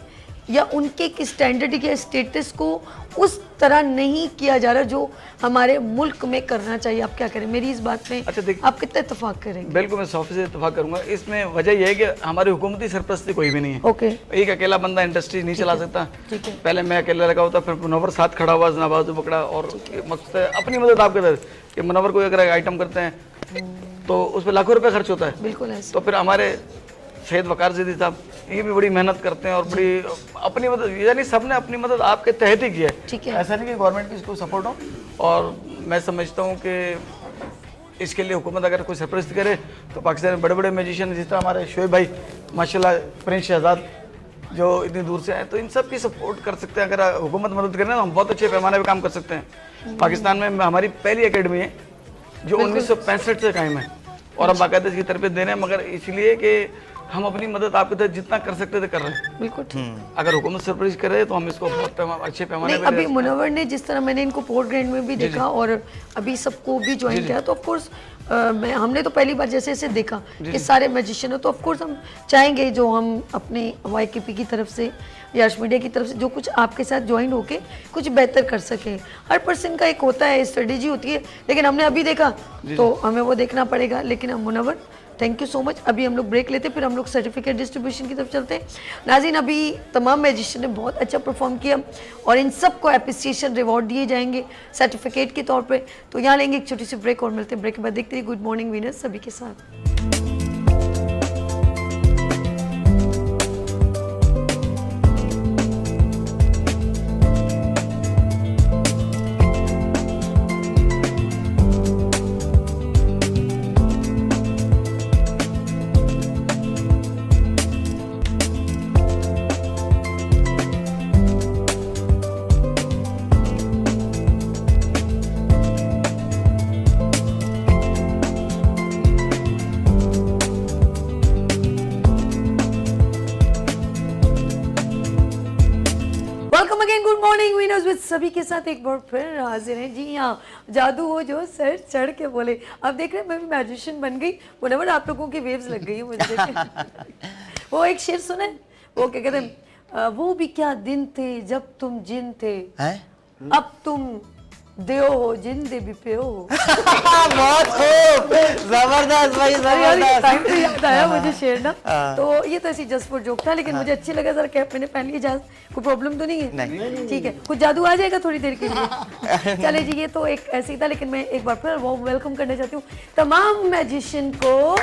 या उनके एक स्टैंडर्ड या स्टेटस को उस तरह नहीं किया जा रहा जो हमारे मुल्क में करना चाहिए। आप क्या करें मेरी इस बात में? अच्छा, देखिए, आप कितना इत्तेफाक करेंगे? बिल्कुल मैं 100% से इत्तेफाक करूंगा। इसमें वजह यह है कि हमारी हुकूमती सरपरस्ती कोई भी नहीं है। ओके, एक अकेला बंदा इंडस्ट्री नहीं चला सकता। ठीक है। पहले मैं अकेला लगा होता, फिर मुनव्वर साथ खड़ा हुआ, नवाजो पकड़ा, और मकसद है अपनी मदद आप कर कि मुनव्वर को अगर आइटम करते हैं तो उस पर लाखों रुपए खर्च होता है। बिल्कुल ऐसे। तो फिर हमारे शहीद वकार ज़ैदी साहब ये भी बड़ी मेहनत करते हैं और बड़ी अपनी मदद, यानी सबने अपनी मदद आपके तहत ही की है। ठीक है। ऐसा नहीं कि गवर्नमेंट की इसको सपोर्ट हो। और मैं समझता हूँ कि इसके लिए हुकूमत अगर कोई सरपरस्ती करे तो पाकिस्तान में बड़े बड़े म्यूजिशियन जिस तरह हमारे शोएब भाई माशाल्लाह, प्रिंस शहजाद जो इतनी दूर से आए, तो इन सब की सपोर्ट कर सकते हैं। अगर हुकूमत मदद करे तो हम बहुत अच्छे पैमाने पर काम कर सकते हैं। पाकिस्तान में हमारी पहली एकेडमी है जो 1965 से कायम है, और हम बाकायदा इसकी तरबियत दे रहे हैं, मगर इसलिए कि हम अपनी मदद आपके तहत जितना कर सकते थे कर रहे हैं। बिल्कुल ठीक। अगर हुकूमत सरप्राइज करे तो हम इसको बहुत अच्छे पैमाने नहीं, पे अभी मुनव्वर ने जिस तरह मैंने इनको पोर्ट ग्रेड में भी देखा और अभी सबको भी ज्वाइन किया, तो ऑफ कोर्स हमने तो पहली बार जैसे ऐसे देखा कि सारे मैजिशियन हो, तो ऑफ कोर्स हम चाहेंगे जो हम अपने YKP की तरफ से या यश मीडिया की तरफ से जो कुछ आपके साथ ज्वाइन होके कुछ बेहतर कर सके। हर पर्सन का एक होता है, स्ट्रेटेजी होती है, लेकिन हमने अभी देखा तो हमें वो देखना पड़ेगा। लेकिन हम Munawwar, thank you so much. अभी हम लोग ब्रेक लेते, फिर हम लोग सर्टिफिकेट डिस्ट्रीब्यूशन की तरफ चलते हैं। नाज़रीन, अभी तमाम मैजिशियन ने बहुत अच्छा परफॉर्म किया और इन सबको एप्रिसिएशन रिवॉर्ड दिए जाएंगे सर्टिफिकेट के तौर पे। तो यहाँ लेंगे एक छोटी सी ब्रेक और मिलते हैं ब्रेक के बाद। देखते हैं गुड मॉर्निंग विनर्स सभी के साथ। Welcome again, good morning winners with सभी के साथ एक बार फिर हाजिर हैं। जी हाँ, जादू हो जो सर चढ़ के बोले। अब देख रहे हैं मैं भी मैजिशियन बन गई, व्हेनेवर आप लोगों की वेव्स लग गई है मुझे देख के। वो एक शेर सुना है, वो क्या कहते हैं, वो भी क्या दिन थे जब तुम जिन थे, अब तुम देओ हो जिन दे भी पे हो। बहुत खूब, जबरदस्त भाई, जबरदस्त। टाइम पे याद आया मुझे शेर ना, तो ये तो ऐसी जस्ट फॉर जोक था, लेकिन मुझे अच्छी लगा। जरा कैप मैंने पहन लिया, जहाज कोई प्रॉब्लम तो नहीं है? नहीं। ठीक है, कुछ जादू आ जाएगा थोड़ी देर के लिए। चले जी, ये तो एक ऐसे ही था, लेकिन मैं एक बार फिर वो वेलकम करना चाहती हूँ तमाम मैजिशियन को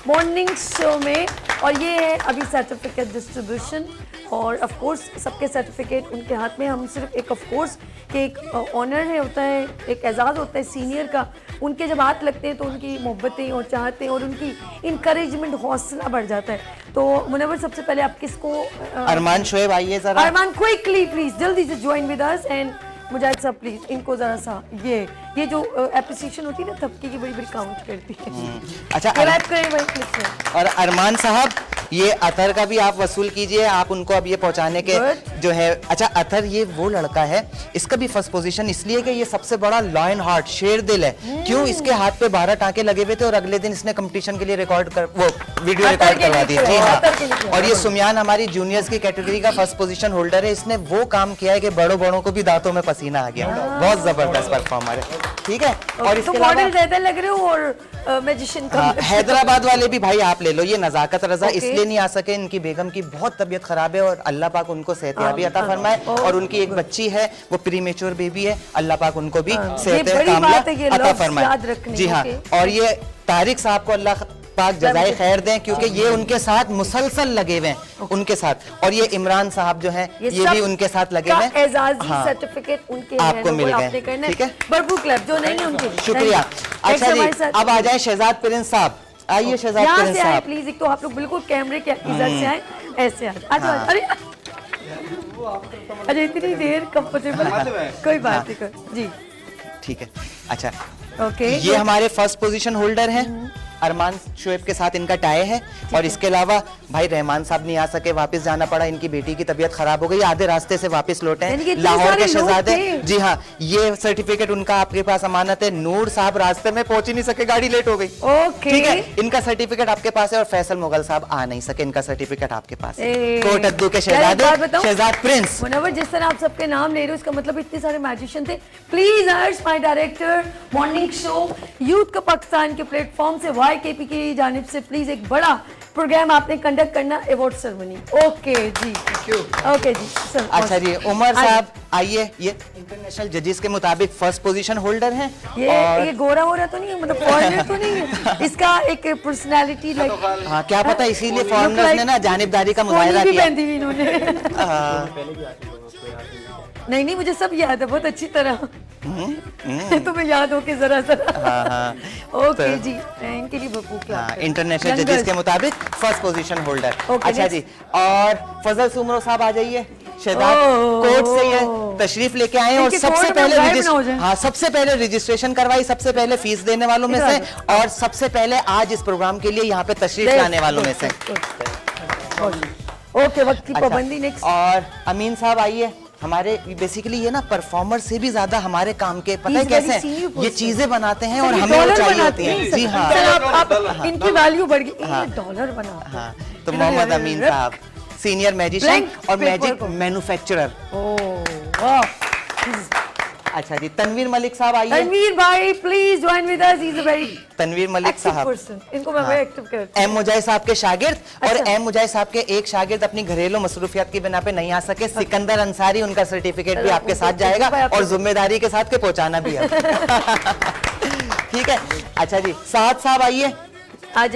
मॉर्निंग शो में। और ये है अभी सर्टिफिकेट डिस्ट्रीब्यूशन, और ऑफ कोर्स सबके सर्टिफिकेट उनके हाथ में। हम सिर्फ एक ऑफ कोर्स के एक ऑनर है, होता है एक एजाज़ होता है सीनियर का, उनके जब हाथ लगते हैं तो उनकी मोहब्बतें और चाहते हैं और उनकी इंकरेजमेंट, हौसला बढ़ जाता है। तो मुनव्वर, सबसे पहले आप किसको अरमान शोएब आइए जरा। अरमान क्विकली प्लीज जल्दी से ज्वाइन विद अस, एंड मुजाहिद साहब प्लीज इनको जरा सा ये जो एप्रिसिएशन होती है ना थपकी की, बड़ी बड़ी काउंट करती है। अच्छा, क्लैप करें भाई क्लिक से। और अरमान साहब, ये अतर का भी आप वसूल कीजिए, आप उनको अब ये पहुंचाने के जो है। अच्छा, अतर ये वो लड़का है, इसका भी फर्स्ट पोजीशन इसलिए कि ये सबसे बड़ा लॉयन हार्ट, शेर दिल है। क्यों? इसके हाथ पे 12 टांके लगे हुए थे और अगले दिन इसने कंपटीशन के लिए वो वीडियो रिकॉर्ड करवा दी। जी हाँ। और ये सुमयान हमारी जूनियर्स की कैटेगरी का फर्स्ट पोजीशन होल्डर है। इसने वो काम किया है कि बड़ों को भी दांतों में पसीना आ गया। बहुत जबरदस्त परफॉर्मर है, ठीक है। और इसके तो मॉडल अलावा ज्यादा लग रहे हो और मैजिशियन कम। हैदराबाद वाले भी भाई आप ले लो, ये नजाकत रजा इसलिए नहीं आ सके, इनकी बेगम की बहुत तबीयत खराब है और अल्लाह पाक उनको सेहतियाबी अता फरमाए। और उनकी एक बच्ची है, वो प्रीमेच्योर बेबी है, अल्लाह पाक उनको भी सेहत कामला अता फरमाए। जी हाँ। और ये तारिक साहब को अल्लाह पाक जज़ाए खैर दें, क्योंकि ये उनके साथ मुसलसल लगे हुए हैं उनके साथ। और ये इमरान साहब जो हैं ये भी उनके साथ लगे हुए हैं। एजाज़ी सर्टिफिकेट उनके आपको मिल गए, ठीक है। भरपूर क्लब जो नहीं है उनके। शुक्रिया। अच्छा जी, अब आ जाए शहजाद प्रिंस साहब। आइए शहजाद प्रिंस साहब प्लीज। एक तो आप लोग बिल्कुल कैमरे के इधर से आए, ऐसे आ। अरे अरे इतनी देर कंफर्टेबल, कोई बात नहीं जी, ठीक है। अच्छा, ओके। ये हमारे फर्स्ट पोजीशन होल्डर हैं, अरमान शोएब के साथ इनका टाई है। और इसके अलावा भाई रहमान साहब नहीं आ सके, वापस जाना पड़ा, इनकी बेटी की तबीयत खराब हो गई, आधे रास्ते से वापस लौटे हैं। लाहौर के शहजादे। जी हाँ, ये सर्टिफिकेट उनका आपके पास अमानत है। नूर साहब रास्ते में पहुंच ही नहीं सके, गाड़ी लेट हो गई। ओके, ठीक है, इनका सर्टिफिकेट आपके पास है। और फैसल मुगल साहब आ नहीं सके, इनका सर्टिफिकेट आपके पास है। कोट अद्दू के शहजादे शहजाद प्रिंस। मुनव्वर, जिस तरह आप सबके नाम ले रहे हो, इसका मतलब इतने सारे मैजिशियन थे। प्लीज अर्ज my director, morning show youth का पाकिस्तान के प्लेटफॉर्म से YKP की जानिब से प्लीज एक बड़ा प्रोग्राम आपने कंडक्ट करना, अवार्ड सेरेमनी। ओके जी, ओके जी सर। अच्छा जी, उमर साहब आइए। ये इंटरनेशनल जजेस के मुताबिक फर्स्ट पोजीशन होल्डर हैं। ये गोरा हो रहा तो नहीं है, मतलब फॉरेनर तो नहीं है, इसका एक पर्सनालिटी लाइक। हाँ, क्या पता इसीलिए फॉरेनर्स ने ना जानिबदारी का मुजाहिरा किया। नहीं, मुझे सब याद है बहुत अच्छी तरह। तुम्हें याद हो कि जरा ओके जी, इनके लिए इंटरनेशनल जजेस के मुताबिक फर्स्ट पोजीशन होल्डर। अच्छा जी, और फजल सुमरो साहब आ जाइए। शहजाद कोर्ट से ये तशरीफ लेके आए और सबसे पहले रजिस्ट्रेशन करवाई, सबसे पहले फीस देने वालों में से, और सबसे पहले आज इस प्रोग्राम के लिए यहाँ पे तशरीफ लाने वालों में से। ओके, वक्त की पाबंदी नेक्स्ट। और अमीन साहब आइए। हमारे बेसिकली ये ना परफॉर्मर से भी ज्यादा हमारे काम के पता है कैसे ये चीजें बनाते हैं और हमें ऊंचाई होती है। जी हाँ, इनकी वैल्यू बढ़ गई, डॉलर बना। हाँ, तो मोहम्मद अमीन साहब सीनियर मैजिशियन और मैजिक मैन्युफैक्चरर। अच्छा जी, तनवीर मलिक साहब आइए। तनवीर भाई please join with us, he is a very Tanveer Malik Sahab, इनको मैं very active करती हूं। एम मुजाहिद साहब के शागिर्द। और एम मुजाहिद साहब के एक शागिर्द अपनी घरेलू मसरूफियत की बिना पे नहीं आ सके, सिकंदर अंसारी, उनका सर्टिफिकेट भी आपके साथ जाएगा और जिम्मेदारी के साथ के पहुंचाना भी है। ठीक है। अच्छा जी, साद साहब आइए।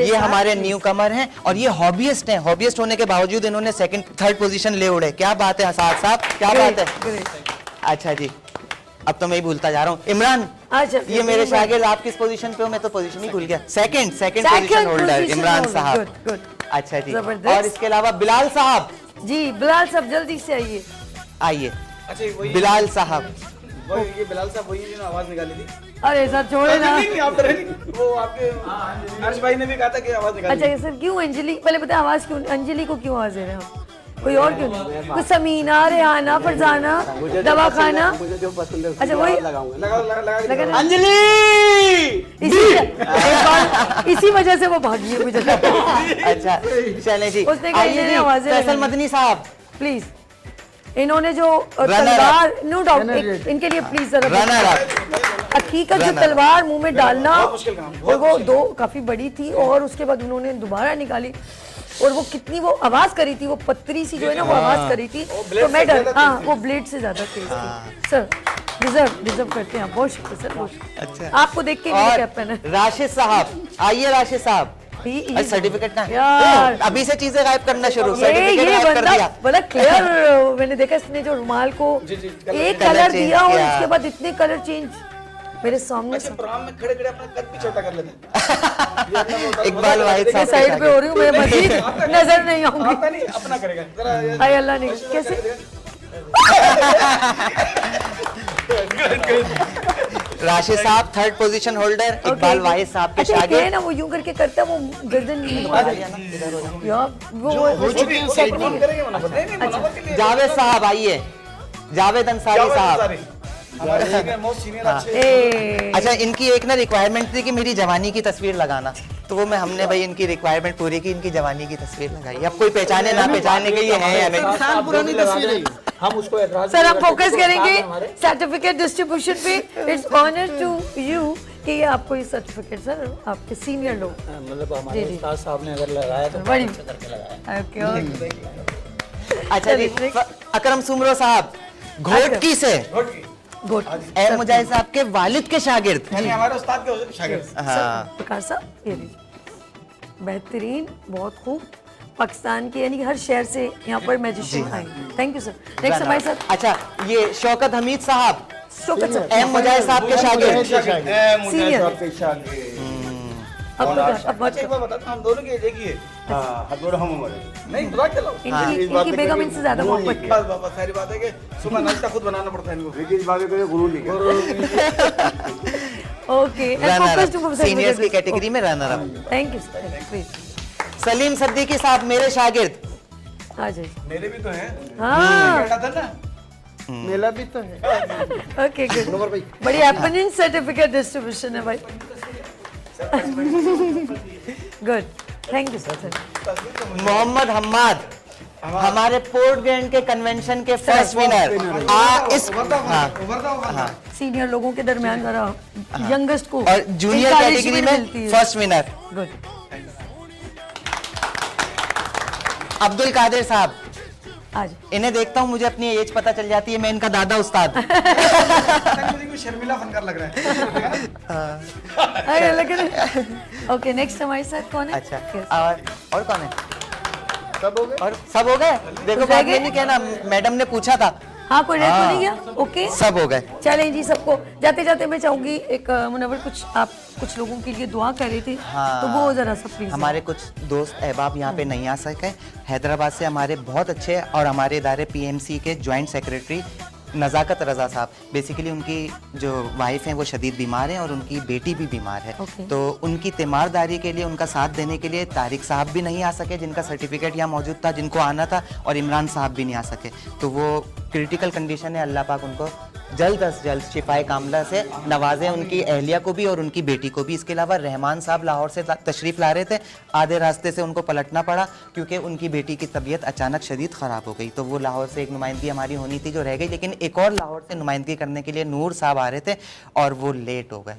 ये हमारे न्यू कमर हैं और ये हॉबीइस्ट हैं। हॉबीइस्ट होने के बावजूद इन्होंने सेकंड थर्ड पोजीशन ले उड़े। क्या बात है साद साहब, क्या बात है। अच्छा जी, अब तो मैं ही भूलता जा रहा हूँ। इमरान, ये मेरे शागिर्द, आप किस पोजीशन पे हो? मैं तो पोजीशन ही भूल गया। सेकंड पोजीशन होल्डर इमरान साहब। अच्छा जी, और इसके अलावा बिलाल साहब। जी बिलाल साहब जल्दी से आइए। आइए। अच्छा, बिलाल साहब। ये बिलाल साहब वही जिन्होंने आवाज निकाली थी। अरे सर छोड़े ना, आप वो आपके हर्ष भाई ने भी कहा था कि आवाज निकाली। अच्छा सर, क्यों अंजलि, पहले बताए आवाज क्यों, अंजलि को क्यों आवाज दे रहे हैं हम? कोई और क्यों नहीं? कुछ समीना, रेहाना, फरजाना, दवा खाना, मुझे जो पसंद है अच्छा वही लगाऊंगा। अंजलि इसी वजह से वो भागी है मुझे लगता है। अच्छा चले जी, उसने कही आइए नहीं जी, आवाजें फैसल लगाई। मदनी साहब, प्लीज इन्होंने जो Runner तलवार, नो डाउट, इनके लिए प्लीज जरा रनर अप। हकीकत जो तलवार मुंह में डालना, और वो दो काफी बड़ी थी और उसके बाद उन्होंने दोबारा निकाली और वो कितनी वो आवाज करी थी, वो पतरी सी जो है ना वो आवाज करी थी, तो मैं डर, हाँ वो ब्लेड से ज्यादा तेज थी। सर डिजर्व करते हैं आप, बहुत शुक्रिया सर, बहुत शुक्रिया। अच्छा। आपको देख के मेरे और कैप पहना है। राशिद साहब, आइए राशिद साहब। ही- अरे सर्टिफिकेट ना यार। अभी से चीजें गायब करना शुरू, ये सर्टिफिकेट गायब कर बंदा दिया। बड़ा क्लियर, मैंने देखा इसने जो रुमाल को एक कलर कलर चेंज दिया और किया। उसके बाद इतने कलर चेंज मेरे सामने। प्रोग्राम में खड़े खड़े अपना कद भी छोटा कर लेते इकबाल वाहिद मैं साहब साइड पे हो रही हूँ, मैं मजीद नजर नहीं आऊंगी। आता नहीं अपना करेगा जरा ये- हाय अल्लाह ने कैसे राशिद साहब थर्ड पोजीशन होल्डर, इकबाल वाहिद साहब के अच्छा, ये शागिर्द। ना वो यूं करके करता है, वो गर्दन नीचे आ जाती है। यार वो करेंगे मनोवर नहीं नहीं मनोवर के लिए जावेद साहब आइए, जावेद अंसारी साहब। हमारे सीनियर मोस्ट सीनियर अच्छे ए, अच्छा, इनकी एक ना रिक्वायरमेंट थी कि मेरी जवानी की तस्वीर लगाना, तो वो हमने भाई इनकी रिक्वायरमेंट पूरी की, इनकी जवानी की तस्वीर लगाई। अब कोई पहचाने ना पहचाने के ये है या नहीं। साल पुरानी तस्वीर है ये। हम उसको एतराज सर हम फोकस करेंगे सर्टिफिकेट डिस्ट्रीब्यूशन पे। इट्स ऑनर टू यू कि ये आपको ये सर्टिफिकेट सर आपके सीनियर लोग मतलब हमारे जी, जी। उस्ताद साहब ने अगर लगाया तो बड़ी अच्छा करके लगाया। ओके अच्छा जी, अकरम सुमरो साहब घोटकी से, गुड ए मुजाहिद साहब के वालिद के शागिर्द। यानी हमारे उस्ताद के शागिर्द। हाँ, प्रकाश साहब ये लीजिए, बेहतरीन, बहुत खूब, पाकिस्तान के यानी कि हर शहर से यहाँ पर मैजिशियन आए। Thank you sir. नेक्स्ट हमारे साथ अच्छा ये शौकत हमीद साहब, शौकत सर, एम मुजाहिद साहब के शागिर्द। सीनियर। अब अच्छा एक बात बताता हूँ, हम दोनों की देखिए नहीं बुरा चलो इनकी बेगम इनसे ज्यादा मोहब्बत है। बस बस सारी बात है कि सुबह नाश्ता खुद बनाना पड़ता है इनको। इस बात को गुरु नहीं okay and runner focus to up, seniors की कैटेगरी में runner up. Thank you sir, please Salim Siddiqui Sahab मेरे शागिर्द। आ जाइए। मेरे भी तो हैं हाँ बेटा था ना। मेला भी तो है। ओके गुड, बड़ी हैपनिंग सर्टिफिकेट डिस्ट्रीब्यूशन है भाई। Good, thank you sir. Mohammad Hammad हमारे पोर्ट ग्रैंड के कन्वेंशन के फर्स्ट विनर। इस हाँ, सीनियर लोगों के दरमियान जरा यंगेस्ट को और जूनियर कैटेगरी में first winner good. Abdul Qadir Sahab. आज इन्हें देखता हूँ मुझे अपनी एज पता चल जाती है, मैं इनका दादा उस्ताद। मुझे कोई शर्मिला फनकार लग रहा है। अरे लेकिन ओके नेक्स्ट हमारे साथ कौन है? अच्छा Yes. और कौन है? सब हो गए। और सब हो गए? देखो रह बाद गए? में नहीं कहना, मैडम ने पूछा था। हाँ कोई रह तो नहीं गया? ओके सब हो गए। चलें जी, सबको जाते जाते मैं चाहूंगी एक मुनव्वर कुछ आप कुछ लोगों के लिए दुआ कर रहे थे, हाँ। तो वो जरा सा प्लीज। हमारे कुछ दोस्त अहबाब यहाँ पे नहीं आ सके, हैदराबाद से हमारे बहुत अच्छे और हमारे इदारे पीएमसी के जॉइंट सेक्रेटरी नज़ाकत रज़ा साहब, बेसिकली उनकी जो वाइफ हैं वो शदीद बीमार हैं और उनकी बेटी भी बीमार है। Okay. तो उनकी तीमारदारी के लिए, उनका साथ देने के लिए तारिक साहब भी नहीं आ सके जिनका सर्टिफिकेट यहाँ मौजूद था, जिनको आना था, और इमरान साहब भी नहीं आ सके। तो वो क्रिटिकल कंडीशन है, अल्लाह पाक उनको जल्द अज जल्द शिफाए कामला से नवाजें, उनकी अहलिया को भी और उनकी बेटी को भी। इसके अलावा रहमान साहब लाहौर से तशरीफ़ ला रहे थे, आधे रास्ते से उनको पलटना पड़ा क्योंकि उनकी बेटी की तबीयत अचानक शदीद ख़राब हो गई। तो वो लाहौर से एक नुमाइंदगी हमारी होनी थी जो रह गई, लेकिन एक और लाहौर से नुमाइंदगी करने के लिए नूर साहब आ रहे थे और वो लेट हो गए।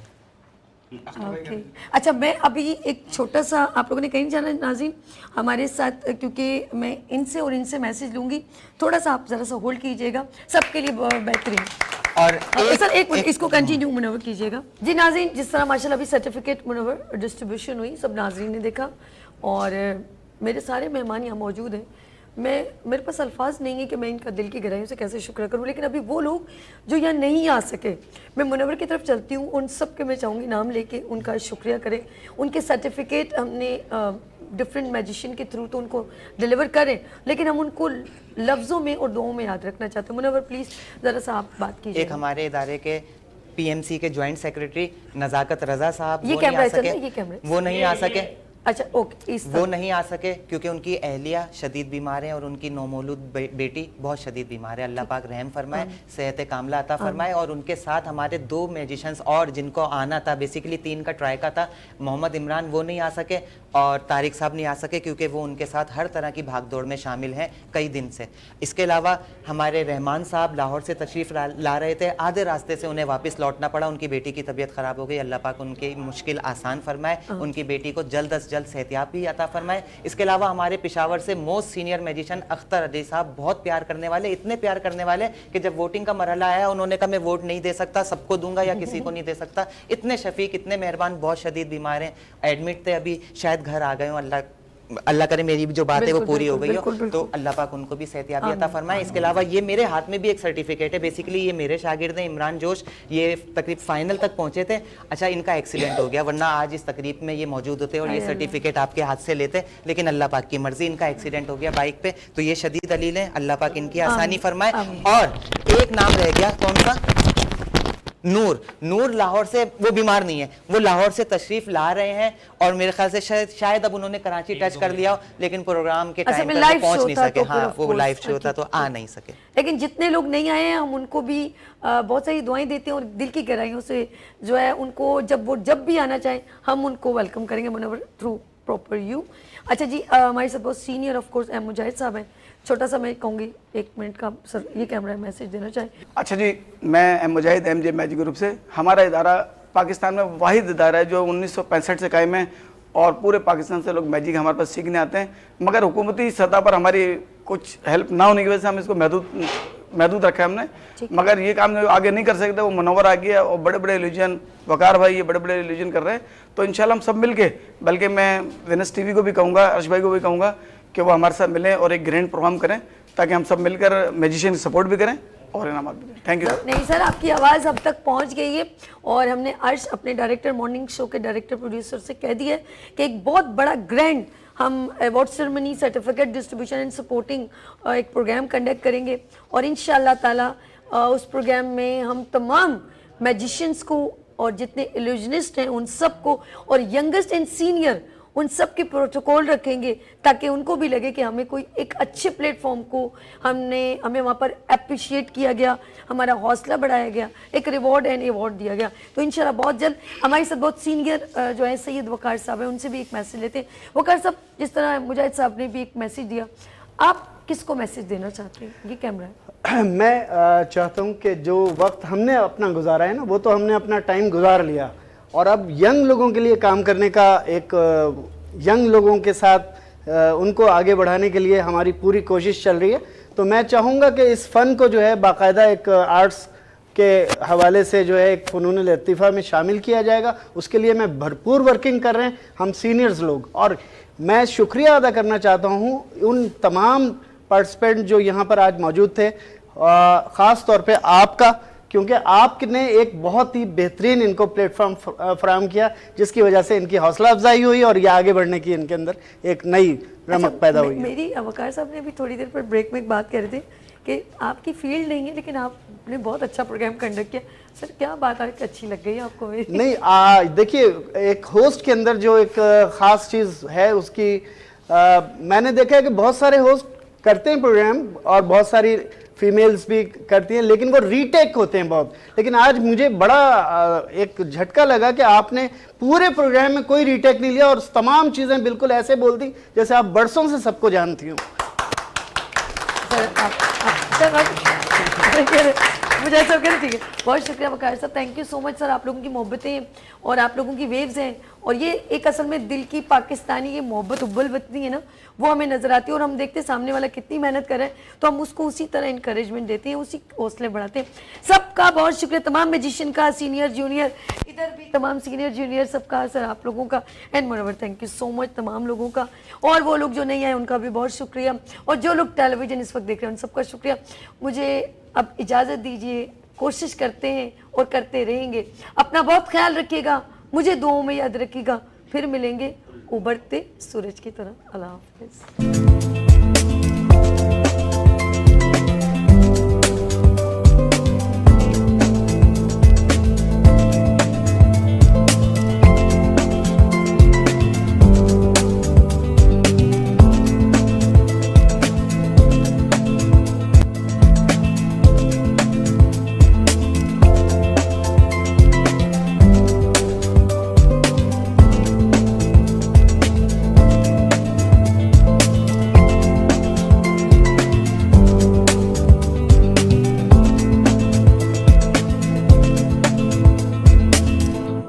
ओके अच्छा, मैं अभी एक छोटा सा, आप लोगों ने कहीं जाना है नाज़रीन हमारे साथ, क्योंकि मैं इनसे और इनसे मैसेज लूँगी, थोड़ा सा आप ज़रा सा होल्ड कीजिएगा, सबके लिए बेहतरीन। और सर एक मिनट इसको कंटिन्यू मुनव्वर कीजिएगा जी। नाज़रीन जिस तरह माशाल्लाह अभी सर्टिफिकेट मुनव्वर डिस्ट्रीब्यूशन हुई, सब नाज़रीन ने देखा और मेरे सारे मेहमान यहाँ मौजूद हैं। मेरे पास अल्फाज नहीं है कि मैं इनका दिल की गहराइयों से कैसे शुक्र करूं, लेकिन अभी वो लोग जो यहाँ नहीं आ सके, मैं मुनव्वर की तरफ चलती हूँ, उन सब के मैं चाहूँगी नाम लेके उनका शुक्रिया करें। उनके सर्टिफिकेट हमने डिफरेंट मैजिशियन के थ्रू तो उनको डिलीवर करें, लेकिन हम उनको लफ्ज़ों में और दुआओं में याद रखना चाहते हैं। मुनव्वर प्लीज़ ज़रा सा आप बात कीजिए। एक हमारे इदारे के पीएमसी के जॉइंट सेक्रेटरी नज़ाकत रज़ा साहब, ये वो नहीं कैमरा आ है, चल सके, रहा है, ये कैमरा है। वो नहीं आ सके। अच्छा ओके, इस वो नहीं आ सके क्योंकि उनकी अहलिया शदीद बीमार है और उनकी नौमौलूद बेटी बहुत शदीद बीमार है। अल्लाह पाक रहम फरमाए, सेहत कामला अता फरमाए। और उनके साथ हमारे 2 मैजिशियंस और जिनको आना था, बेसिकली 3 का ट्राई का था, मोहम्मद इमरान वो नहीं आ सके और तारिक साहब नहीं आ सके क्योंकि वो उनके साथ हर तरह की भागदौड़ में शामिल हैं कई दिन से। इसके अलावा हमारे रहमान साहब लाहौर से तशरीफ़ ला रहे थे, आधे रास्ते से उन्हें वापस लौटना पड़ा, उनकी बेटी की तबीयत ख़राब हो गई। अल्लाह पाक उनकी मुश्किल आसान फरमाए, उनकी बेटी को जल्द अज जल्द सेहतियाब भी अता फरमाए। इसके अलावा हमारे पेशावर से most senior magician Akhtar Ali साहब, बहुत प्यार करने वाले, इतने प्यार करने वाले कि जब वोटिंग का मरहला आया उन्होंने कहा मैं वोट नहीं दे सकता, सबको दूंगा या किसी को नहीं दे सकता। इतने शफीक, इतने मेहरबान, बहुत शदीद बीमार हैं, एडमिट थे, अभी शायद घर आ गए हो। अल्लाह करे मेरी जो बात है वो पूरी हो गई हो, तो अल्लाह पाक उनको भी सेहतियाबी अता फरमाए। इसके अलावा ये मेरे हाथ में भी एक सर्टिफिकेट है, बेसिकली ये मेरे शागिर्द हैं इमरान जोश, ये तकरीब फाइनल तक पहुंचे थे। अच्छा, इनका एक्सीडेंट हो गया, वरना आज इस तकरीब में ये मौजूद होते और ये सर्टिफिकेट आपके हाथ से लेते, लेकिन अल्लाह पाक की मर्जी, इनका एक्सीडेंट हो गया बाइक पे। तो ये शदीद अलील हैं, अल्लाह पाक इनकी आसानी फरमाए। और एक नाम रह गया, कौन सा? नूर लाहौर से, वो बीमार नहीं है, वो लाहौर से तशरीफ ला रहे हैं और मेरे ख्याल से शायद अब उन्होंने कराची टच कर लिया हो, लेकिन प्रोग्राम के टाइम पर वो पहुंच नहीं सके। हाँ, वो लाइव शो था तो आ नहीं सके। लेकिन जितने लोग नहीं आए हैं हम उनको भी बहुत सारी दुआएं देते हैं और दिल की गहराइयों से जो है उनको जब भी आना चाहें हम उनको वेलकम करेंगे मुनव्वर थ्रू प्रॉपर यू। अच्छा जी, हमारे साथ बहुत सीनियर ऑफ कोर्स मुजाहिद साहब हैं, छोटा सा मैं कहूँगी 1 मिनट का सर ये कैमरा मैसेज देना चाहें। अच्छा जी, मैं मुजाहिद MJ मैजिक ग्रुप से। हमारा इदारा पाकिस्तान में वाहिद इदारा है जो 1965 से कायम है और पूरे पाकिस्तान से लोग मैजिक हमारे पास सीखने आते हैं, मगर हुकूमती सतह पर हमारी कुछ हेल्प ना होने की वजह से हम इसको महदूद रखा है हमने। मगर ये काम आगे नहीं कर सकते, वो मुनव्वर आ गया और बड़े बड़े रिलीजन, वकार भाई ये बड़े बड़े रिलीजन कर रहे हैं, तो इंशाल्लाह हम सब मिल के, बल्कि मैं विनस TV को भी कहूँगा, अर्श भाई को भी कहूँगा कि वो हमारे साथ मिलें और एक ग्रैंड प्रोग्राम करें ताकि हम सब मिलकर मैजिशियन की सपोर्ट भी करें और इनाम भी दें। Thank you. नहीं सर, आपकी आवाज़ अब तक पहुंच गई है और हमने अर्श अपने डायरेक्टर, मॉर्निंग शो के डायरेक्टर प्रोड्यूसर से कह दिया है कि एक बहुत बड़ा ग्रैंड हम award ceremony, certificate distribution and supporting एक प्रोग्राम कंडक्ट करेंगे और इंशाल्लाह ताला उस प्रोग्राम में हम तमाम मैजिशियंस को और जितने इल्यूजनिस्ट हैं उन सबको और यंगेस्ट एंड सीनियर उन सब के प्रोटोकॉल रखेंगे ताकि उनको भी लगे कि हमें कोई एक अच्छे प्लेटफॉर्म को हमें वहाँ पर अप्रिशिएट किया गया, हमारा हौसला बढ़ाया गया, एक रिवॉर्ड एंड अवार्ड दिया गया। तो इंशाल्लाह बहुत जल्द हमारे साथ बहुत सीनियर जो है सैयद वकार साहब है, उनसे भी एक मैसेज लेते हैं। वकार साहब, जिस तरह मुजाहिद साहब ने भी एक मैसेज दिया, आप किसको मैसेज देना चाहते हैं? ये कैमरा है। मैं चाहता हूँ कि जो वक्त हमने अपना गुजारा है ना, वो तो हमने अपना टाइम गुजार लिया और अब यंग लोगों के लिए काम करने का, एक यंग लोगों के साथ उनको आगे बढ़ाने के लिए हमारी पूरी कोशिश चल रही है। तो मैं चाहूँगा कि इस फ़न को जो है बाकायदा एक आर्ट्स के हवाले से जो है एक फ़नून लतीफ़ा में शामिल किया जाएगा, उसके लिए मैं भरपूर वर्किंग कर रहे हैं हम सीनियर्स लोग। और मैं शुक्रिया अदा करना चाहता हूँ उन तमाम पार्टिसिपेंट जो यहाँ पर आज मौजूद थे, ख़ास तौर पे आपका, क्योंकि आपने एक बहुत ही बेहतरीन इनको प्लेटफॉर्म फराहम किया जिसकी वजह से इनकी हौसला अफजाई हुई और ये आगे बढ़ने की इनके अंदर एक नई रमक पैदा हुई। मेरी वकार साहब ने भी थोड़ी देर पर ब्रेक में एक बात कर रहे थे कि आपकी फील्ड नहीं है लेकिन आपने बहुत अच्छा प्रोग्राम कंडक्ट किया। सर क्या बात है, अच्छी लग गई आपको मेरी? नहीं, देखिए एक होस्ट के अंदर जो एक ख़ास चीज़ है उसकी मैंने देखा है कि बहुत सारे होस्ट करते हैं प्रोग्राम और बहुत सारी फीमेल्स भी करती हैं, लेकिन वो रीटेक होते हैं बहुत। लेकिन आज मुझे बड़ा एक झटका लगा कि आपने पूरे प्रोग्राम में कोई रीटेक नहीं लिया और तमाम चीज़ें बिल्कुल ऐसे बोल दी जैसे आप बरसों से सबको जानती हो। मुझे सब कह ठीक है, बहुत शुक्रिया वकार साहब, thank you so much sir. आप लोगों की मोहब्बतें और आप लोगों की वेव्स हैं और ये एक असल में दिल की पाकिस्तानी ये मोहब्बत उब्बल वतनी है ना, वो हमें नजर आती है और हम देखते हैं सामने वाला कितनी मेहनत कर रहा है तो हम उसको उसी तरह इंकरेजमेंट देते हैं, उसी हौसले बढ़ाते हैं। सबका बहुत शुक्रिया, तमाम मैजिशियन का, सीनियर जूनियर, इधर भी तमाम सीनियर जूनियर सबका, सर आप लोगों का and Munawwar thank you so much तमाम लोगों का। और वो लोग जो नहीं आए उनका भी बहुत शुक्रिया और जो लोग टेलीविजन इस वक्त देख रहे हैं उन सबका शुक्रिया। मुझे अब इजाज़त दीजिए, कोशिश करते हैं और करते रहेंगे। अपना बहुत ख्याल रखिएगा, मुझे दुआओं में याद रखिएगा, फिर मिलेंगे उभरते सूरज की तरह। अल्लाह हाफ़िज़।